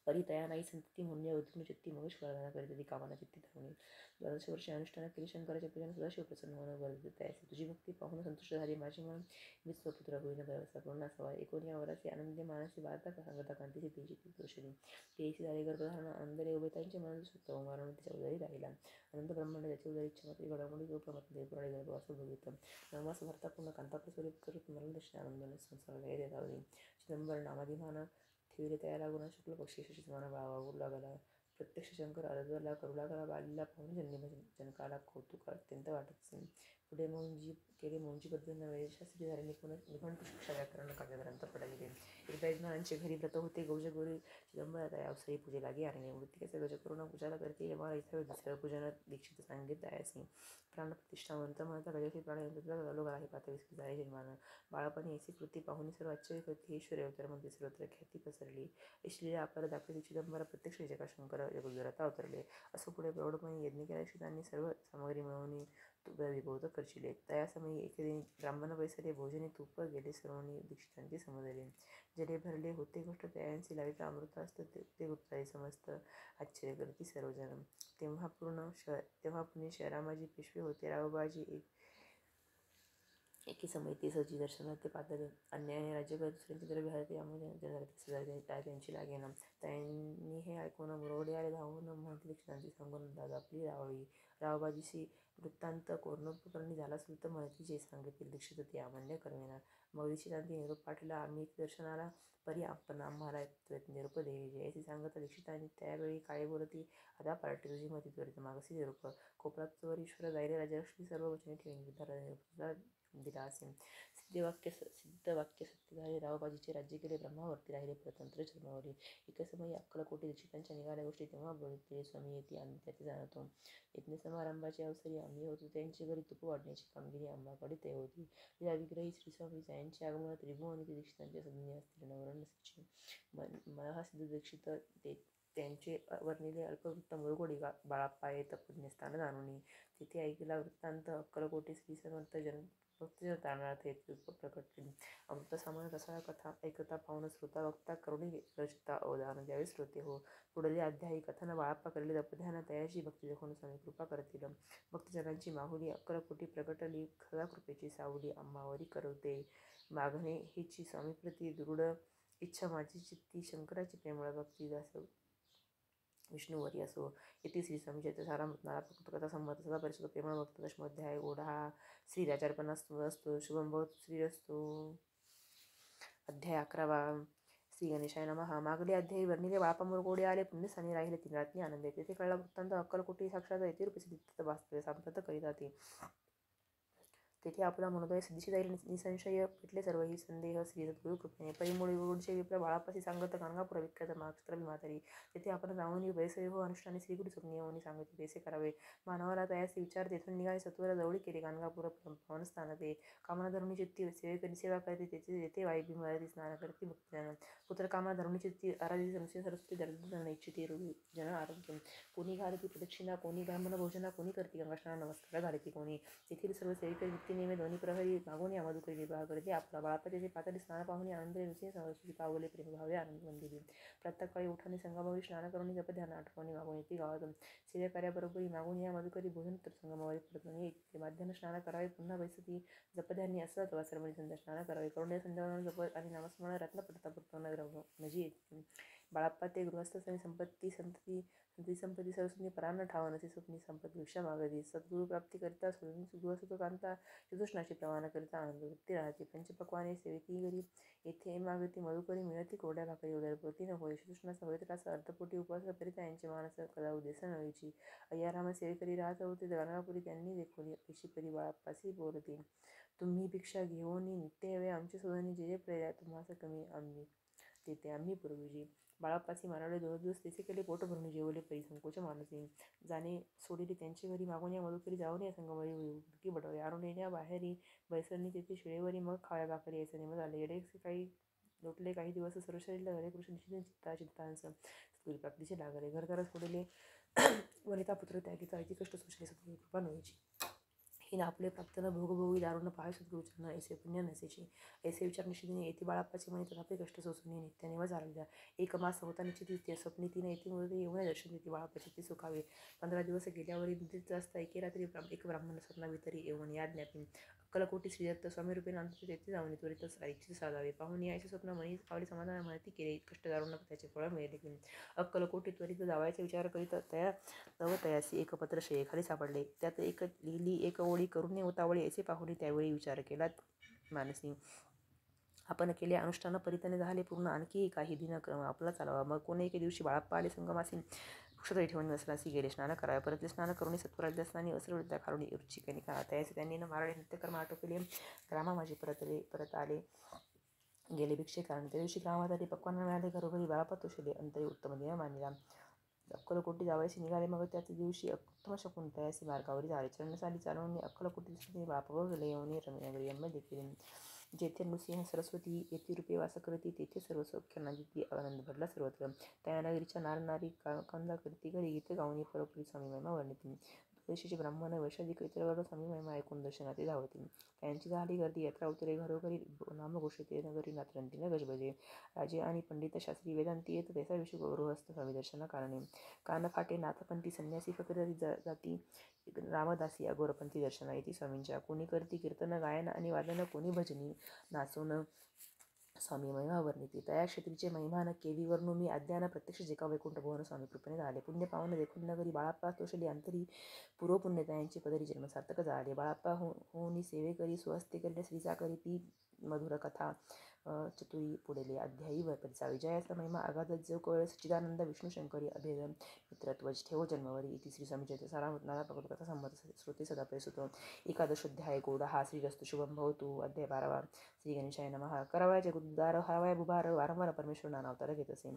परितया नाही संतती म्हणून या उत्तम चित्ती मगेश प्रदान करीत कामाना चित्ती धरणे. 12 वर्षे अनुष्ठान केली. शंकराच्या पूजन सदाशिव प्रसन्न होणं गरजेचे त्याचे तुझी भक्ती पाहून संतुष्ट झाली माझे मन. मीच स्वपुत्र होईन भरवसा पूर्ण असावा. 19 वराचे आनंदी मानसी वार्ता सांगता कांतीची तेजी दोषली. तेजी झाले गर्भधारण आनंदले उभे त्यांचे मन सुप्त मारून त्याच्या उदरी राहिला. अनंत ब्रह्मांड त्याच्या उदरी इच्छामती घडामोडी जो प्रमत्ते पुराणे गर्भवास भोगित नवमास भरता पूर्ण कांताप्र स्वरूप करीत मला दर्शन आनंदन संसार देतावली. चिदंबर नामाधिमान ठेविले तया लागून शुक्ल पक्षी शशीसमान वागू लागला. प्रत्यक्ष शंकर अरजला करू लागला. बालीला पाहून जनकाला कौतुक अत्यंत वाटत पुढे मौंजी पद्धतीनं वेदशास्त्री झाले. निघंटू शिक्षा व्याकरण काव्यग्रंथ पडले. एकदा यजमानांचे घरी व्रत होते. गौजगौरी चिदंबरात अवसरी पूजे लागे आणि मृत्तिकेचे गज करून पूजाला करते. यमा इथे दुसऱ्या पूजन दीक्षित सांगित दयासी प्राणप्रतिष्ठावंत म्हणता गजश्री प्राणयंत्र लोक आहे पातळी झाले. यजमान बाळपणी ऐसी कृती पाहुणी सर्व आश्चर्य करते. ईश्वर अवतारामध्ये सर्वत्र ख्याती पसरली. ईश्वरीला अपार दाखविते. चिदंबर प्रत्यक्ष जगाशंकर जगुजरता अवतरले. असं पुढे प्रौढपणे यज्ञ केल्या. शितांनी सर्व सामग्री मिळवून विभूत खर्चिले. तयासमयी एके ब्राह्मण बैसले. भोजनी तूप गेले सर्वांनी दीक्षितांचे समजले. जले भरले होते घट तयांचे लाविता अमृतास्त ते गुप्ताई समस्त आश्चर्य करती सर्वजण. तेव्हा पुणे शहरामाजी पेशवे होते. रावबाजी एके समय ते सजी दर्शनात ते पातळी अन्यायाने राज्य करत दुसऱ्यांचे द्रव्य हरते. यामध्ये त्यांची लागेना. त्यांनी हे ऐकून मुरवडे आले. धावून म्हणते दीक्षितांची सांगून दादा आपली रावळी. रावबाजीशी वृत्तांत कोरणोपकरणी झाला असेल तर म्हणती जे सांगितले दीक्षित ते अमान्य करविना. मग दीक्षितांनी निरोप पाठवला. आम्ही दर्शनाला परी आपण आम्हाला निरोप दे असे सांगत दीक्षितांनी त्यावेळी काय बोलती आता पार्टी तुझी मती त्वरित मागसी निरोप. कोपरात वर ईश्वर जायले राजलक्ष्मी सर्व वचने ठेवून विद्यारा दिला असेल. सिद्धवाक्य सत्य झाले. रावबाजीचे राज्य केले. ब्रह्मावरती राहिले परतंत्र जन्मावरी. एका समयी अक्कलकोटी दीक्षितांच्या निघाल्या गोष्टी तेव्हा बोलते स्वामी येते आम्ही त्याचे जाणतो. यज्ञ समारंभाचे अवसरी आम्ही होतो. त्यांच्या घरी तुप वाढण्याची कामगिरी आंबाकडे ते होती. या विग्रही श्रीस्वामी यांचे आगमन त्रिभुवनी ते दीक्षितांच्या सदनी असतील नवरण नसायचे. महासिद्ध दीक्षित त्यांचे वर्णिले अल्पवृत्त मुरगोडी बाळाप्पा येत पुण्यस्थान जाणून तिथे ऐकला वृत्तांत. अक्कलकोटी श्री समर्थ भक्तजन तारणार्थ येथे प्रकट केली. अमृत सामान रसाळ कथा ऐकता पाहून श्रोता वक्ता करुणी रचिता अवधान द्यावे श्रोते हो. पुढले अध्यायी कथन बाळाप्पा करेल जपध्यान तयाची भक्ती देखून स्वामी कृपा करतील. भक्तजनांची माहुली अक्कलकोटी प्रकटली खदा कृपेची सावली आम्हावरी करवते मागणे हिची स्वामीप्रती दृढ इच्छा माझी चित्ती शंकराची प्रेमळ भक्ती दास विष्णुवरी असो. इति श्री स्वामी चरित्र सारामृतनारा कथा संबंध सदा परिषद प्रेमळ भक्त दशमोध्याय ओढा श्री राजार्पणास्तु शुभम भवतु श्रीरस्तु. अध्याय 11. श्री गणेशाय नमः. मागले अध्यायी वर्णिले बाळाप्पा मुरगोडे आले. पुण्यस्थानी राहिले 3 रात्री आनंद. तेथे कळला वृत्तांत. अक्कलकोटी साक्षात येथे रूपी सिद्ध वास्तवे सांप्रत करीतात. तेथे आपला मनोदय सिद्धीशी जाईल निसंशय पेटले सर्वही संदेह श्री सद्गुरु कृपेने. परिमूळ गुरुचे विप्र बाळाप्पाशी सांगत गाणगापूर विख्यात महाक्षत्र भीमातारी. तेथे आपण जाऊन बैसवे हो अनुष्ठाने श्रीगुरु स्वप्नी येऊन सांगितले कैसे करावे. मानवाला तयाचे विचार तेथून निघाले सत्वर जवळी केले. गाणगापूर पावनस्थान ते कामना धरुणी चित्ती सेवा करते. तेथे वाई भीमावती स्नान करते भक्तजन. पुत्र कामना धरुणी चित्ती आराधी संशय सरस्वती दर्दन इच्छिते जन आरोग्य. कोणी घालती प्रदक्षिणा कोणी ब्राह्मण भोजना कोणी करते गंगास्नान नमस्कार घालती कोणी. तेथील सर्व सेविक नित्य दोन्ही प्रहरी मागून या मधुकरी विवाह करते आपला. बाळाप्पा तेथे पातळी स्नान पाहुणे आनंदले नुसे सरस्वती पावले प्रेमभावे आनंद मंदिरी. प्रातःकाळी उठाने संगमावरी स्नान करून जपध्यान आठवणी मागून येते गावातून. सेवेकार्याबरोबरी मागून या मधुकरी भोजन तर संगमावरी परतून येते. माध्यान्ह स्नान करावे पुन्हा बैसती जपध्यानी असं तवा सर्वणी संध्या स्नान करावे. करुणे संध्यावरून जप आणि नामस्मरण रत्न पडता परतवण म्हणजे येते. बाळाप्पा ते गृहस्थ संपत्ती संपत्ती सरस्वती परान्न ठाव नसे स्वप्नी संपत्ती भिक्षा मागती. सद्गुरु प्राप्ती करिता गृहसुखकांता चतुष्णाची प्रवान करिता आनंद वृत्ती राहते. पंचपक्वाने सेविती घरी येथे मागती मधुकरी मिळती कोरड्या भाकरी उदरपूर्ती न होय. चतुष्णाचा होय त्रास अर्धपोटी उपवास करिता यांचे मानस कदा उद्देश नळीची. अय्याराम सेवेकरी राहत होते गाणगापुरी त्यांनी देखोली अशी परी बाळाप्पासी बोलती. तुम्ही भिक्षा घेऊन नित्य हवे आमची शोधनी जे प्रेर्या तुम्हाला कमी आम्ही देते आम्ही पूर्वीजी. बाळाप्पासी मानवले 2 दिवस तेथे केले पोट भरून जेवले परी संकोच मानसी. जाणे सोडिले त्यांची घरी मागून या मधुकरी जाऊन या संगमरी उडकी बडवले. आणून येण्या बाहेरी बैसरणी तेथे शिळेवरी मग खाव्या भाकरी यायचं नेम झाले. येडेसे काही लोटले काही दिवस सर्व शरीर हरे कृष्ण चित्तांस सद्गुरु प्राप्तीचे लागले. घरदार सोडले वनिता पुत्र त्यागीचा ऐती कष्ट सोसले सद्गुरु कृपा नव्हेची. ही नापले प्राप्त न भोगभोगी दारुण पाय सद्गुरुचरण ऐसे पुण्य नसेची. ऐसे विचार निश्चितीने येथे बाळाप्पाची मनी तथापि कष्ट सोसून नित्याने व झालेल्या. 1 मास होता निश्चित स्वप्नी तिने येथे मुळे येऊन दर्शन देते बाळाप्पाची ते सुखावे. 15 दिवस गेल्यावरी निद्रित असता एके रात्री एक ब्राह्मण स्वप्नाभितरी येऊन या ज्ञाती. अक्कलकोटी श्रीदत्त स्वामी रूपे नांदते तेथे जाऊन त्वरित सारीची साधावे. पाहून यायचे स्वप्न मनी पावली समाधान म्हणती केले कष्ट दारुण त्याचे फळ मिळेल की. अक्कलकोटी त्वरित जावायचा विचार करीत तयासी एक पत्र खाली सापडले. त्यात एक लिहिली एक ओळी करून उतावळी असे पाहुणे त्यावेळी विचार केला मानसी. आपण केले अनुष्ठान परिताने झाले पूर्ण आणखी काही दिनक्रम आपला चालावा. मग कोणी एके दिवशी बाळाप्पा आले संगमासी. क्षुद्र ठेवून नसनासी गेले स्नान करावे. परतले स्नान करून सत्वराज्या स्नानी वस्त्रवृत्त्या खारुणी रुचिकनी करा. त्याचे त्यांनी न मारणे नित्यकर्म आटोपले. ग्रामा माझे परत आले गेले भिक्षे कारण. त्या दिवशी ग्रामासाठी पक्वान मिळाले. घरोघरी बाळापा तोषले. अंतरी उत्तम दिन मानिला. अक्कलकोटी जावयाशी निघाले. मग त्याच दिवशी उत्तम शकून तयासी मार्गावरी झाले. चरणसाली चालवून अक्कलकोटी बाळापा गेले. येऊन रम्यनगरी यम्य देखील. जेथे नृसिंह सरस्वती येथे रूपे वास करती. तेथे सर्व सौख्यांना दिती आनंद भरला सर्वत्र. त्या नगरीच्या नारी कंदा करती घरी. गीत गावणी परोपरी स्वामी महिमा वर्णिती. देशीचे ब्राह्मण वैशाधिक इतर वर्ग स्वामी महिमा ऐकून दर्शनाचे धावती. त्यांची झाली गर्दी. यात्रा उतरे घरोघरी नामघोषिते. नगरी नात्रंती न गजबजे. राजे आणि पंडित शास्त्री वेदांती येत तैसा विषय गृहस्थ स्वामी दर्शना कारणे. कान फाटे नाथपंथी संन्यासी फकरी जाती. रामदासी अघोरपंथी दर्शना येती स्वामींच्या. कोणी करती कीर्तन गायन आणि वादन. कोणी भजनी नाचून स्वामी महिमा वर्णिती. तया क्षेत्रीचे महिमान केवी वर्णू मी. अज्ञान प्रत्यक्ष जेका वैकुंठ भवन स्वामी कृपेने झाले. पुण्य पावन देखून नगरी बाळाप्पा तोषली अंतरी. पूर्व पुण्य त्यांची पदरी जन्म सार्थक झाले. बाळाप्पा होनी सेवे करी. स्वहस्ते करी श्रीचा करी ती मधुर कथा चतुरी पुढेले अध्यायी परिचा. विजयाचा महिमा अगाध जो कळ. सच्चिदानंद विष्णू शंकरी अभेद मित्रत्वज ठेव जन्मवरी. इति श्री स्वामी चरित्र सारामृत नाना प्रकट कथा संमत श्रुती सदा प्रसूत. एकादशोध्याय गौड हा श्रीरस्तु शुभम भवतु. अध्याय 12 श्री गणेशाय नमः. करावया जगुद्धार हरवाया बुभार. वारंवार परमेश्वर नाना अवतार घेत असे.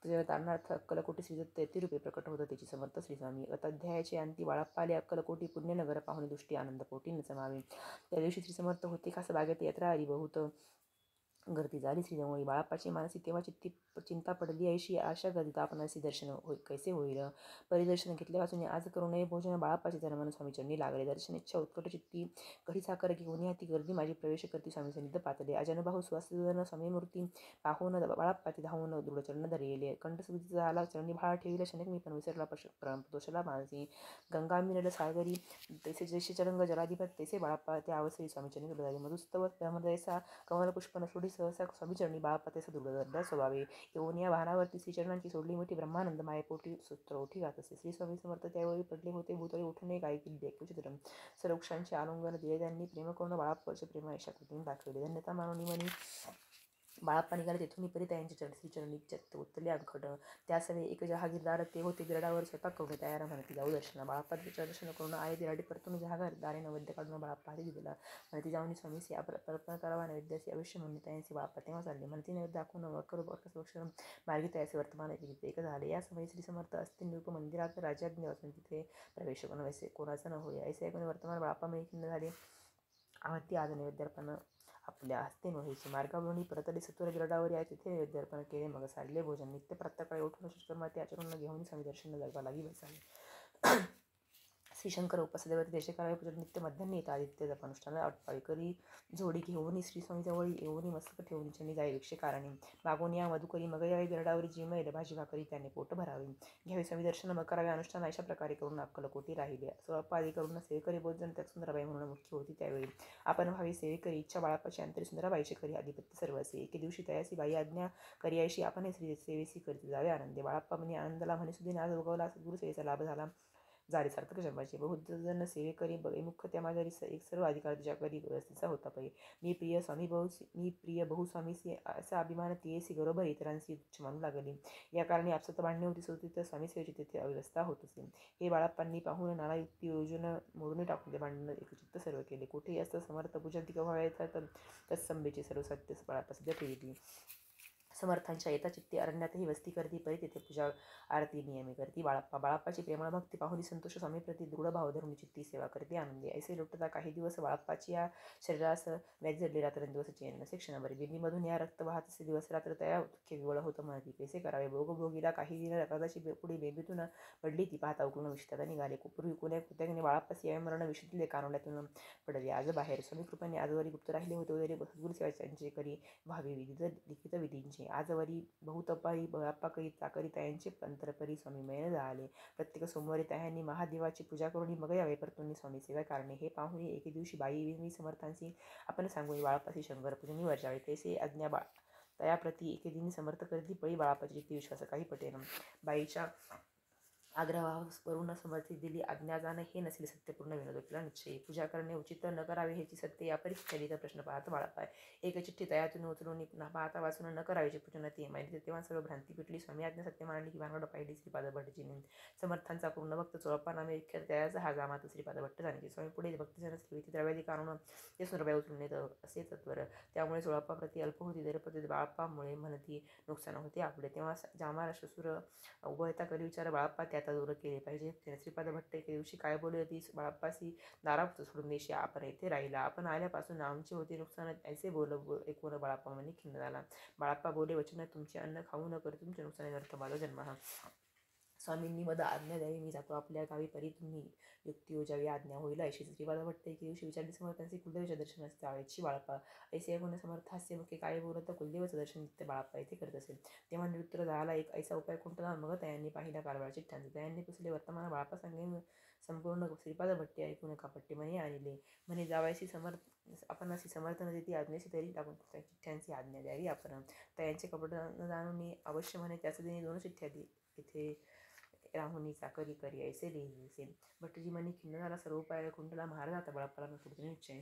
भक्तजनार्थ अक्कलकोटी श्रीदत्त येथे रूपे प्रकट होत त्याची समर्थ श्री स्वामी. अध्यायाचे अंती बाळाप्पा आले. अक्कलकोटी पुण्यनगर पाहुणे दृष्टी आनंद पोटी न समावे. त्या दिवशी श्री समर्थ होते खास बागेत. यात्रा आली बहुत गर्दी झाली श्रीजमोळी. बाळाप्पाची मानसी तेव्हा चिंता पडली. ऐशी आशा गर्दीत आपणासी दर्शन कैसे होईल. परिदर्शन घेतल्यापासून आज करू नये भोजन. बाळाप्पाचे जन्मन स्वामी चरणी लागले. दर्शन इच्छा उत्कट चित्ती. कढी साखर घेऊन या ती गर्दी माझी प्रवेश करती स्वामी सन्निध पातले. अजनबाहू स्वास्थ्यन स्वामी मूर्ती पाहून बाळाप्पाती धावून दृढचरण धरले. कंठसुधीचा झाला चरणी भाळा ठेविला. शनक मी पण विसरला तोषला मानसी. गंगा मिनल सागरी तैसे जैसे चरंग जलाधिपत तैसे बाळाप्पा त्या अवसरी स्वामी चरणी दृढ मधुस्तव ब्रह्मदयसा कमलपुष्पन सोडी सहसा स्वामी चरणी बाळाप्पा त्याचा दृढ स्वभावे. येऊन या वाहनावरती श्रीचरणांची सोडली मोठी ब्रह्मानंद मायेपोटी सूत्र ओठी घात असे. श्री स्वामी समर्थ त्यावेळी पडले होते भूतळी. उठणे काय केली ऐकूचित्र. सर्वक्षांचे आलिंगन दिले त्यांनी. प्रेम करून बाळाप्पाचे प्रेम अशा कृतीने दाखवले. धन्यता मानवनी म्हणी. बाळाप्पा निघाले तेथून परी त्यांचे श्रीचरणी चत्त उतरले अंखट. त्या सवे एक जहागीरदार ते होते. बिरडावर स्वयंपाक करून तयार म्हणती जाऊ दर्शना. बाळाप्पा दर्शन करून आले. बिराडी परतून जहागीरदारे नैवेद्य काढून बाळाप्पा हाती दिला. म्हणती जाऊन स्वामीसी अर्पण करावा नैवेद्यासी अवश्य म्हणणे त्यांचे. बाळाप्पा तेव्हा चालले. म्हणती नैवेद्य दाखवून वक्र मार्गी त्याचे वर्तमान एक झाले. या समयी श्री समर्थ असते निरूप मंदिरात राजाज्ञ वाचून तिथे प्रवेश वैसे कोणाचा न होय. ऐसे ऐकून वर्तमान बाळाप्पा खिन्न झाले. आवडती आज नैवेद्यार्पण आपल्या हस्ते व्हायचे. मार्गावरून परतले सत्वर बिरडावर या तिथे नैवेद्यार्पण केले. मग साडले भोजन. नित्य प्रातःकाळी उठून शुष्कर्माते आचरण घेऊन स्वामी दर्शन जगवा लागी बसाले. श्रीशंकर उपासदेवती देशे करावे पूजन. नित्य मध्यान्ही येत आदित्य जपानुष्ठान आटपाळी करी. जोडी घेऊन श्री स्वामी जवळ येऊन मस्तक ठेवून चरणी जाई भिक्षे कारणे. मागून या मधुकरी मग यावे बिरडावरी जिमैल भाजी भाकरी त्याने पोट भरावे. घ्यावे स्वामी दर्शन मग करावे अनुष्ठान. अशा प्रकारे करून अक्कलकोटी राहिले. स्वपादी करून सेवेकरी भोजन. त्यात सुंदराबाई म्हणून मुख्य होती त्यावेळी. आपण व्हावी सेवेकरी इच्छा बाळाप्पाची अंतरी सुंदराबाईचे करी आधिपत्य सर्व असे. एके दिवशी तयासी बाई आज्ञा करी ऐशी आपण श्री सेवेसी करते जावे आनंदे. बाळाप्पा म्हणे आनंदाला म्हणे सुधीन आज उगवला. सद्गुरु सेवेचा लाभ झाला झाले सार्थक जन्माचे. बहुजन सेवे करी बघे मुख्य त्या माझ्या एक सर्व अधिकार तुझ्या करी व्यवस्थेचा होता पै. मी प्रिय बहु स्वामीसी असा अभिमान तियेसी गरोबर इतरांशी उच्च मानू लागली. या कारणी आपसत भांडणे होती सोडती तर स्वामी सेवेची तेथे अव्यवस्था होत असे. हे बाळाप्पांनी पाहून नाना युक्ती योजन मोडून टाकून ते भांडण एकचित्त सर्व केले. कुठेही असतं समर्थ पूजन ती केव्हा येतात तत्संबेची सर्व सत्य बाळाप्पा सिद्ध ठेवली. समर्थांच्या येता चित्ते अरण्यातही वस्ती करती परी तेथे पूजा आरती नियमे करती. बाळाप्पाची प्रेमळ भक्ती पाहुनी संतोष स्वामीप्रती दृढ भाव धरून चित्ती सेवा करते आनंदी. ऐसे लुटता काही दिवस बाळाप्पाची या शरीरास व्याज जडले. रात्रंदिवस चैन नसे क्षणभरी. बिंदीमधून या रक्त वाहत असे दिवस रात्र तया दुःखे विवळ होत म्हणती. कैसे करावे भोगभोगीला काही दिन रक्ताची पुढे बेंबीतून पडली ती पाहता उकळून विषताला निघाले. पूर्वी कुण्या कृत्याने बाळाप्पासी या मरण विषितले कानोड्यातून पडले. आज बाहेर स्वामी कृपेने आजवरी गुप्त राहिले होते. उदरी सद्गुरु सेवांचे करी व्हावे लिखित विधींचे. आजवरी बहुतपारी बाळाप्पा करी चाकरी त्यांचे अंतरपरी स्वामी मैन झाले. प्रत्येक सोमवारी त्यांनी महादेवाची पूजा करून मग यावे परतून स्वामी सेवा कारणे. हे पाहून एके दिवशी बाई मी समर्थांशी आपण सांगून बाळाप्पाशी शंकर पूजनी वर्जावे. तैसे आज्ञा तयाप्रती एके दिनी समर्थ करती पळी. बाळाप्पाची चित्ती विश्वास काही पटेन. बाईच्या आग्रहावरून समर्थी दिली आज्ञा जाणं हे नसेल सत्यपूर्ण विनोदोकीला निश्चयी. पूजा करणे उचित न करावे ह्याची सत्य या परीक्षेचा प्रश्न पाहत बाळापाय. एक चिठ्ठी तयातून उचलून पाहता वाचून न करायची पूजन ती माहिती तेव्हा सगळं भ्रांती पिटली. स्वामी आज्ञा सत्य मांडली की भानगड पाहिली श्रीपाद भटजीने. समर्थांचा पूर्ण भक्त चोळप्पा नामे विख्यात त्याचा हा जामात श्रीपाद भट्ट जाणते. स्वामी पुढे भक्तजन स्थिती द्रव्यादी कारण ते सुरबाई उचलून येत असे तत्वर. त्यामुळे चोळप्पा प्रति अल्प होती दैरपती बाळप्पामुळे म्हणती नुकसान होते आपले. तेव्हा जामाला शसूर उभयता करी विचार बाळप्पा त्यात दूर केले पाहिजे. श्रीपाद भट्ट एके दिवशी काय बोलले होती बाळप्पासी दारात सोडून देशी आपण येथे राहिला. आपण आल्यापासून आमचे होते नुकसान ऐसे बोल ऐकून बाळप्पा म्हणे खिन्न झाला. बाळप्पा बोले वचन तुमचे अन्न खाऊ न कर तुमचे नुकसान व्यर्थ माझा जन्म हा. स्वामींनी मद आज्ञा द्यावी मी जातो आपल्या गावी परी तुम्ही युक्ती योजावी आज्ञा होईल अशी. श्रीपाद भट्ट एके दिवशी विचारले समर्थांचे कुलदेवाच्या दर्शनास जायची बाळप्पा ऐसे ऐकून समर्थ हास्य मुखे काय बोलत कुलदेवाचं दर्शन नित्य बाळप्पा येथे करत असेल. तेव्हा निरुत्तर झाला एक ऐसा उपाय कोणता मग तयांनी पाहिला कारभार चिठ्ठ्यांचा. तयांनी पुसले वर्तमान बाळप्पा सांगे संपूर्ण. श्रीपाद भट्टी ऐकून कापट्टी म्हणे आणले म्हणे जावायची आपण अशी समर्थन देती आज्ञेशी तरी टाकून चिठ्ठ्यांची आज्ञा द्यावी आपण. तयांचे कपट न जाणून अवश्य म्हणे त्याच दिनी 2 चिठ्ठ्या इथे राहुनी चाकरी करी ऐसे लिहिली असेल. भट्टजी म्हणे खिन्न झाला सर्व उपाय कुंडला महाराज आता बाळप्पाला पुढे निश्चय.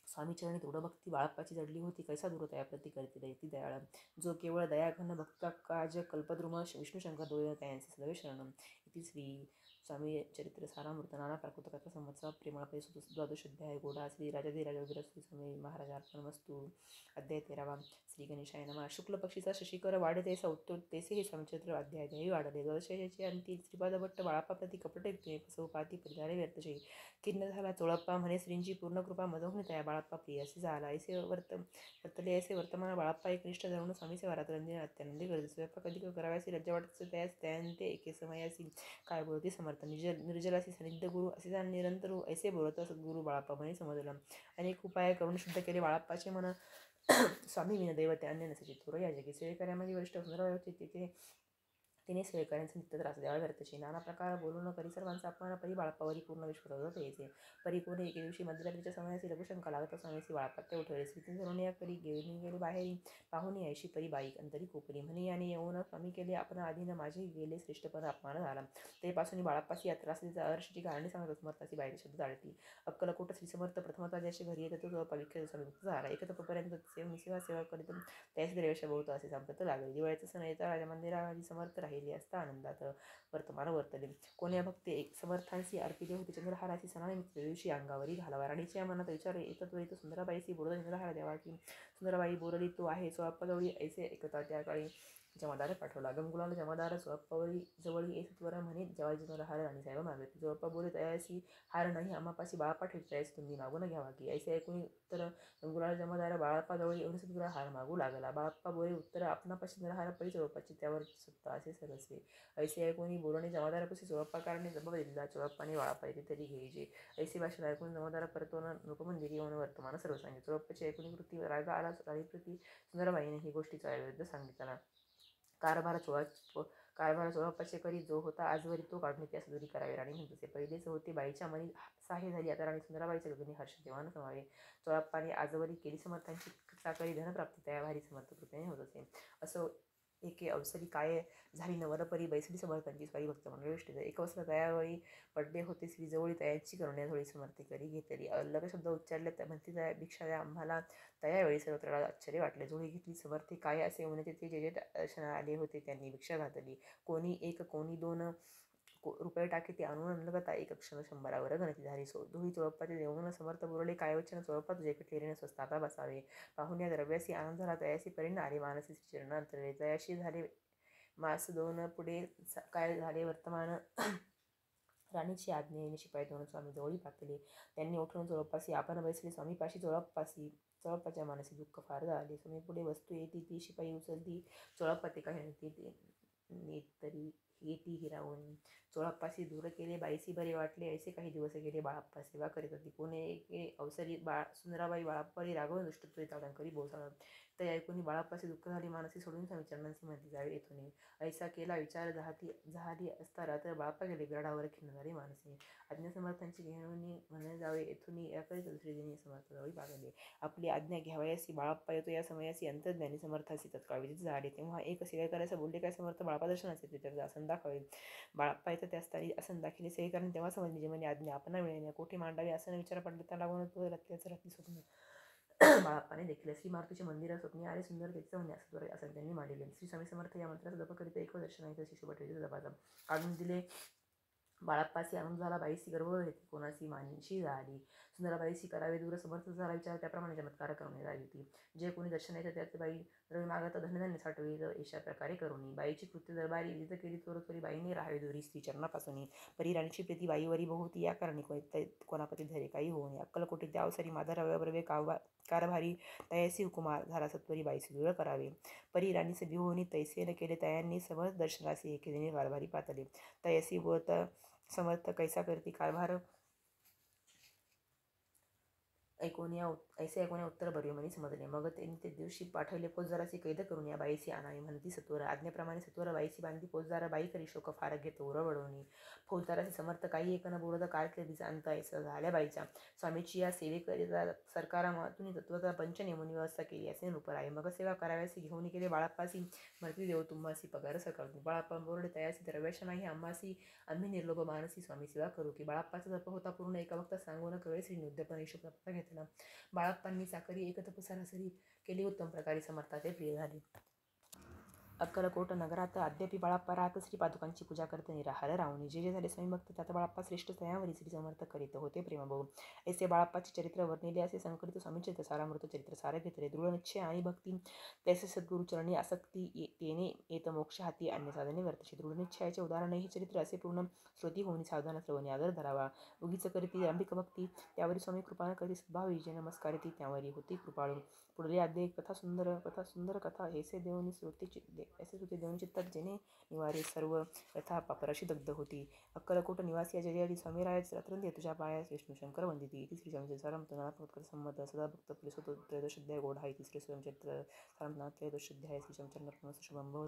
स्वामी चरणी तेवढं भक्ती बाळप्पाची जडली होती कैसा दूर तया प्रति करते दैती दयाळ. जो केवळ दयाघन भक्ता काज कल्पद्रुम विष्णुशंकर दोय तयांचे सदैव शरणम. इति श्री स्वामी चरित्र सारामृत नाना प्राकृत कथा संवत्सर प्रेमळपै द्वादश अध्याय गोडा श्री राजाधिराज वगैरे श्री स्वामी महाराज अर्पणमस्तु. अध्याय 13 श्री गणेशाय नमः. शुक्ल पक्षीचा शशिकर वाढे तेसा उत्तर तेसे हे स्वामीचरित्र अध्याय देवी वाढले. द्वादशाचे अंती श्रीपाद भट्ट बाळप्पा प्रति कपट फसव पाती परिधारे व्यर्थशयी. खिन्न झाला चोळप्पा म्हणे श्रींची पूर्ण कृपा मदहोनी तया बाळप्पा प्रिय असे झाला. ऐसे वर्तले ऐसे वर्तमान बाळप्पा एक निष्ठ धरून स्वामी सेवारात रंजन अत्यानंदी करते. स्वयंपाक कधी कराव्यासी लज्जा वाटत त्यास त्यानंते एके समयासी काय बोलते समर्थ निर्जलासी सानिध्य गुरु असे निरंतर ऐसे बोलत सद्गुरु बाळप्पा म्हणे समजला. अनेक उपाय करून शुद्ध केले बाळप्पाचे मन. स्वामी विन दैवते अन्य नसे थोर या जगी. सेवेकऱ्यामध्ये वरिष्ठ सुंदर होते तिने सेवेकऱ्यांचा नित्य त्रास द्यावा व्यर्थशी. नाना प्रकार बोलून परी सर्वांचा अपमान परी बाळप्पावरी पूर्ण विश्वास होत यायचे. परी कोणी एके दिवशी मध्यरात्रीच्या समयासी लघुशंका लागत स्वामीसी बाळप्पा ते उठवले. स्थिती धरून या करी घेऊन गेले बाहेरी पाहुणी ऐशी परी बाई अंतरी कोपरी म्हणे याने येऊन स्वामी केले आपण आधीन माझे गेले श्रेष्ठपण अपमान झाला. तेपासून बाळप्पाची यात्रा असलेल्या अर्षची कारणे सांगत समर्थाची बाहेर शब्द जाळती. अक्कलकोट श्री समर्थ प्रथमता ज्याशी घरी येत तो पवित्र स्वामीभक्त झाला. एकतपर्यंत सेवा करीत त्याच देवेशा बहुत असे संपत लागले. दिवाळीचा सण येता राजा मंदिरामध्ये समर्थ राहिले असता आनंदात वर्तमान वर्तले. कोण्या भक्ती एक समर्थांशी अर्पिले होते चंद्रहाराची सणानिमित्त दिवशी अंगावरी घालावा. राणीच्या मनात विचार येतो येतो सुंदराबाईशी बोलत चंद्रहार द्यावा की सुंदराबाई बोलली तो आहे चोळप्पाजवळी ऐसे ऐकता त्या काळी जमादार पाठवला. गंगुलाल जमादार चोळप्पावरी जवळी एक त्वरा म्हणे जेव्हा चंद्रहार राणीसाहेब मागले. चोळप्पा बोले तयासी हार नाही आम्हापाशी बाळप्पा ठेवता यास तुम्ही मागून घ्यावा की ऐसे ऐकून उत्तर गंगुलाल जमादार बाळप्पाजवळी येऊन सत्वरा हार मागू लागला. बाळप्पा बोले उत्तर आपणापाशी चंद्रहार परी चोळप्पाची त्यावर सत्ता असे सरसवे. ऐसे ऐकून बोलणे जमादारापाशी चोळप्पा कारणे जबाब दिला. चोळप्पाने बाळप्पा येथे तरी घ्यायचे. ऐसे भाषण ऐकून जमादार परतोन नृपमंदिरी येऊन वर्तमान सर्व सांगितले. चोळप्पाची ऐकून कृती रागा आला राणीप्रती सुंदराबाईने ही गोष्टीचा विरुद्ध सांगितला. कारभार चोळप्पाचे करी जो होता आजवरी तो काढून त्यास दूरी करावे. राणी म्हणते पहिलेच होते बाईच्या मनी साहे झाली आता राणी सुंदराबाईच्या गगनी हर्ष देवान समावे. चोळप्पाने आजवरी केली समर्थांची चाकरी धनप्राप्ती त्या भारी समर्थ कृपेने होत असे. असं एके अवसरी काय झाली नवरपरी बैसली समर्थांची स्वारी भक्त मंडळी विष्टित. एक अवसर तयावेळी पडले होते श्री जवळी तयाची करण्याजवळी समर्थे करी घेतली. अलग शब्द उच्चारले म्हणती तया भिक्षा द्या आम्हाला. तयावेळी सर्वत्र आश्चर्य वाटले. जोडी घेतली समर्थे काय असे म्हणते ते जे दर्शना आले होते त्यांनी भिक्षा घातली. कोणी एक कोणी 2 रुपये टाके ते आणून लगता एक क्षण 100वर गणती झाली. दोही चोळप्पाचे देऊन समर्थ बोलले काय वचन चोळप्पा तुझे कठलेरीने स्वस्तापा बसावे. पाहुण्या द्रव्यासी आनंद झाला तयासी परिण आले मानसी श्रीचरण अंतरले. तयाशी झाले मास 2 पुढे काय झाले वर्तमान राणीची आज्ञेने शिपाई 2 स्वामी जवळी पातले. त्यांनी उठून चोळप्पाशी आपण बैसले. स्वामीपाशी चोळप्पाच्या मानसी दुःख फार झाले. स्वामी पुढे वस्तू येती ती शिपाई उचलती. चोळप्पा ते काही नेत तरी येती हिरावून. चोळप्पाशी दूर केले बाईसी बरे वाटले. ऐसे काही दिवस गेले. बाळप्पा सेवा करीत होती. कोणी एके अवसरी सुंदराबाई बाळप्पारी रागवून दुष्टत्व ताडण करी बोसाळत. ते ऐकून बाळप्पाचे दुःख झाले. मानसी सोडून स्वामी चरणांची म्हणती जावे येथून. ऐसा केला विचार झाली असता रात्र बाळप्पा गेले बिराडावर खिन्न झाले मानसी. आज्ञा समर्थांची घेऊन म्हणे जावे येथून याकरीता दुसरे दिनी समर्थजवळी पागले. आपली आज्ञा घ्यावयासी बाळप्पा येतो या समयासी अंतर्ज्ञानी समर्थासी तत्काळ विदित झाले. तेव्हा एक सेवेकऱ्यास बोलले काय समर्थ बाळप्पा दर्शनाचे ते संध्याकाळी दाखवावे. बाळाप्पा येतं त्या स्थानी आसन दाखिले से कारण तेव्हा समजले जे म्हणे आज्ञा आपणा मिळेने कोठे मांडावी असं विचार पडले त्या लागून तो रत्याचं रात्री स्वप्न बाळाप्पाने देखील श्री मारुतीचे मंदिर स्वप्नी आले सुंदर त्याचं म्हणे असं असं त्यांनी मांडले. श्री स्वामी समर्थ या मंत्राचा जप करीत एक दर्शन आहे शिशु पटवीचा जपाचा काढून दिले. बाळाप्पासी आणून झाला बाईसी गर्भवती कोणाची मानशी झाली सुंदराबाईसी करावे दूर समर्थ झाला विचार त्याप्रमाणे चमत्कार करून राहिली होती. जे कोणी दर्शन येतं त्यात बाई रवी मागत धनधान्य साठवी अशा प्रकारे करूनी बाईची कृत्य दरबारी विविध केली चोरी बाईने राहावी दोरी स्त्री चरणापासून परी राणीची प्रीती बाईवरी बहुती या कारणी कोणापती धरे काही होऊ नये अक्कलकोटी त्या अवसरी माधर रव्याबरवे कारभारी तयासी हुकुमार झाला सत्वरी बाईसी दूर करावे. परी राणीचे बिहोनी तैसे न केले तयांनी समर्थ दर्शनासी एके कारभारी पातले तयासी बोलत समर्थ कैसा करती कारभार ऐकोनिया उत्तर बरे म्हणे समजले. मग त्यांनी ते दिवशी पाठवले फौजदाराची कैद करून या बाईसी आणावी म्हणती सत्वर आज्ञेप्रमाणे सत्वर बाईसी बांधली फौजदारा बाई करी शोक फार घेत उरवडवणी फौजदाराचे समर्थ काही एकन बोलत कारले तिचा अंत ऐसा झाल्या बाईच्या स्वामीची या सेवेकरिता सरकारातून तत्वता पंच नेमून व्यवस्था केली असे रूपर आहे. मग सेवा कराव्यासी घेऊन केले बाळाप्पासी मर्ती देव तुम्हासी पगार सकाळ बाळाप्पा बोरडे तयासी द्रव्याश नाही आम्हासी आम्ही निर्लोभ मानसी स्वामी सेवा करू की बाळाप्पाचा जप होता पूर्ण एका वक्ता सांगून कळे श्री उद्यापन हिशोब घेतला. बाळाप्पांनी चाकरी एकतप सरासरी केली उत्तम प्रकारे समर्थाचे प्रिय झाले. अक्कलकोट नगरात अद्यापि बाळाप्पा राहत श्री पादुकांची पूजा करते निराहार रावणी जे झाले स्वयंभक्त त्यात बाळाप्पा श्रेष्ठ तयावरी श्री समर्थ करीत होते प्रेमभाऊ ऐसे बाळाप्पाचे चरित्र वर्णिले असे संकलित स्वामीचरित्र सारामृत चरित्र सार घेतले दृढ निश्चय आणि भक्ती त्याचे सद्गुरुचरणी आसक्ती तेने येत मोक्ष हाती अन्य साधने वर्तशी दृढ निश्चयाचे उदाहरण हे चरित्र असे पूर्ण श्रुती होऊन सावधान श्रवणी आदर धरावा उगीच करीती अंबिक भक्ती त्यावरी स्वामी कृपा करी सद्भावी जे नमस्कारिती त्यावरी होती कृपाळू पुढले अध्याय कथा सुंदर कथा ऐसे देवनी देऊन चित्तात जेणे निवारे सर्व यथा पापराशी दग्ध होती. अक्कलकोट निवासी जयाजी स्वामीरायच रात्रंदी तुझ्या पायास विष्णू शंकर वंदिती इति श्री स्वामीचे सारामतनात्मक संमत सदा भक्त पुलिस त्रयोदशाध्याय गोढा इति श्री स्वामीचरित्र सारामतनाथ त्रयोदशाध्याय श्री स्वामीचरण शुभम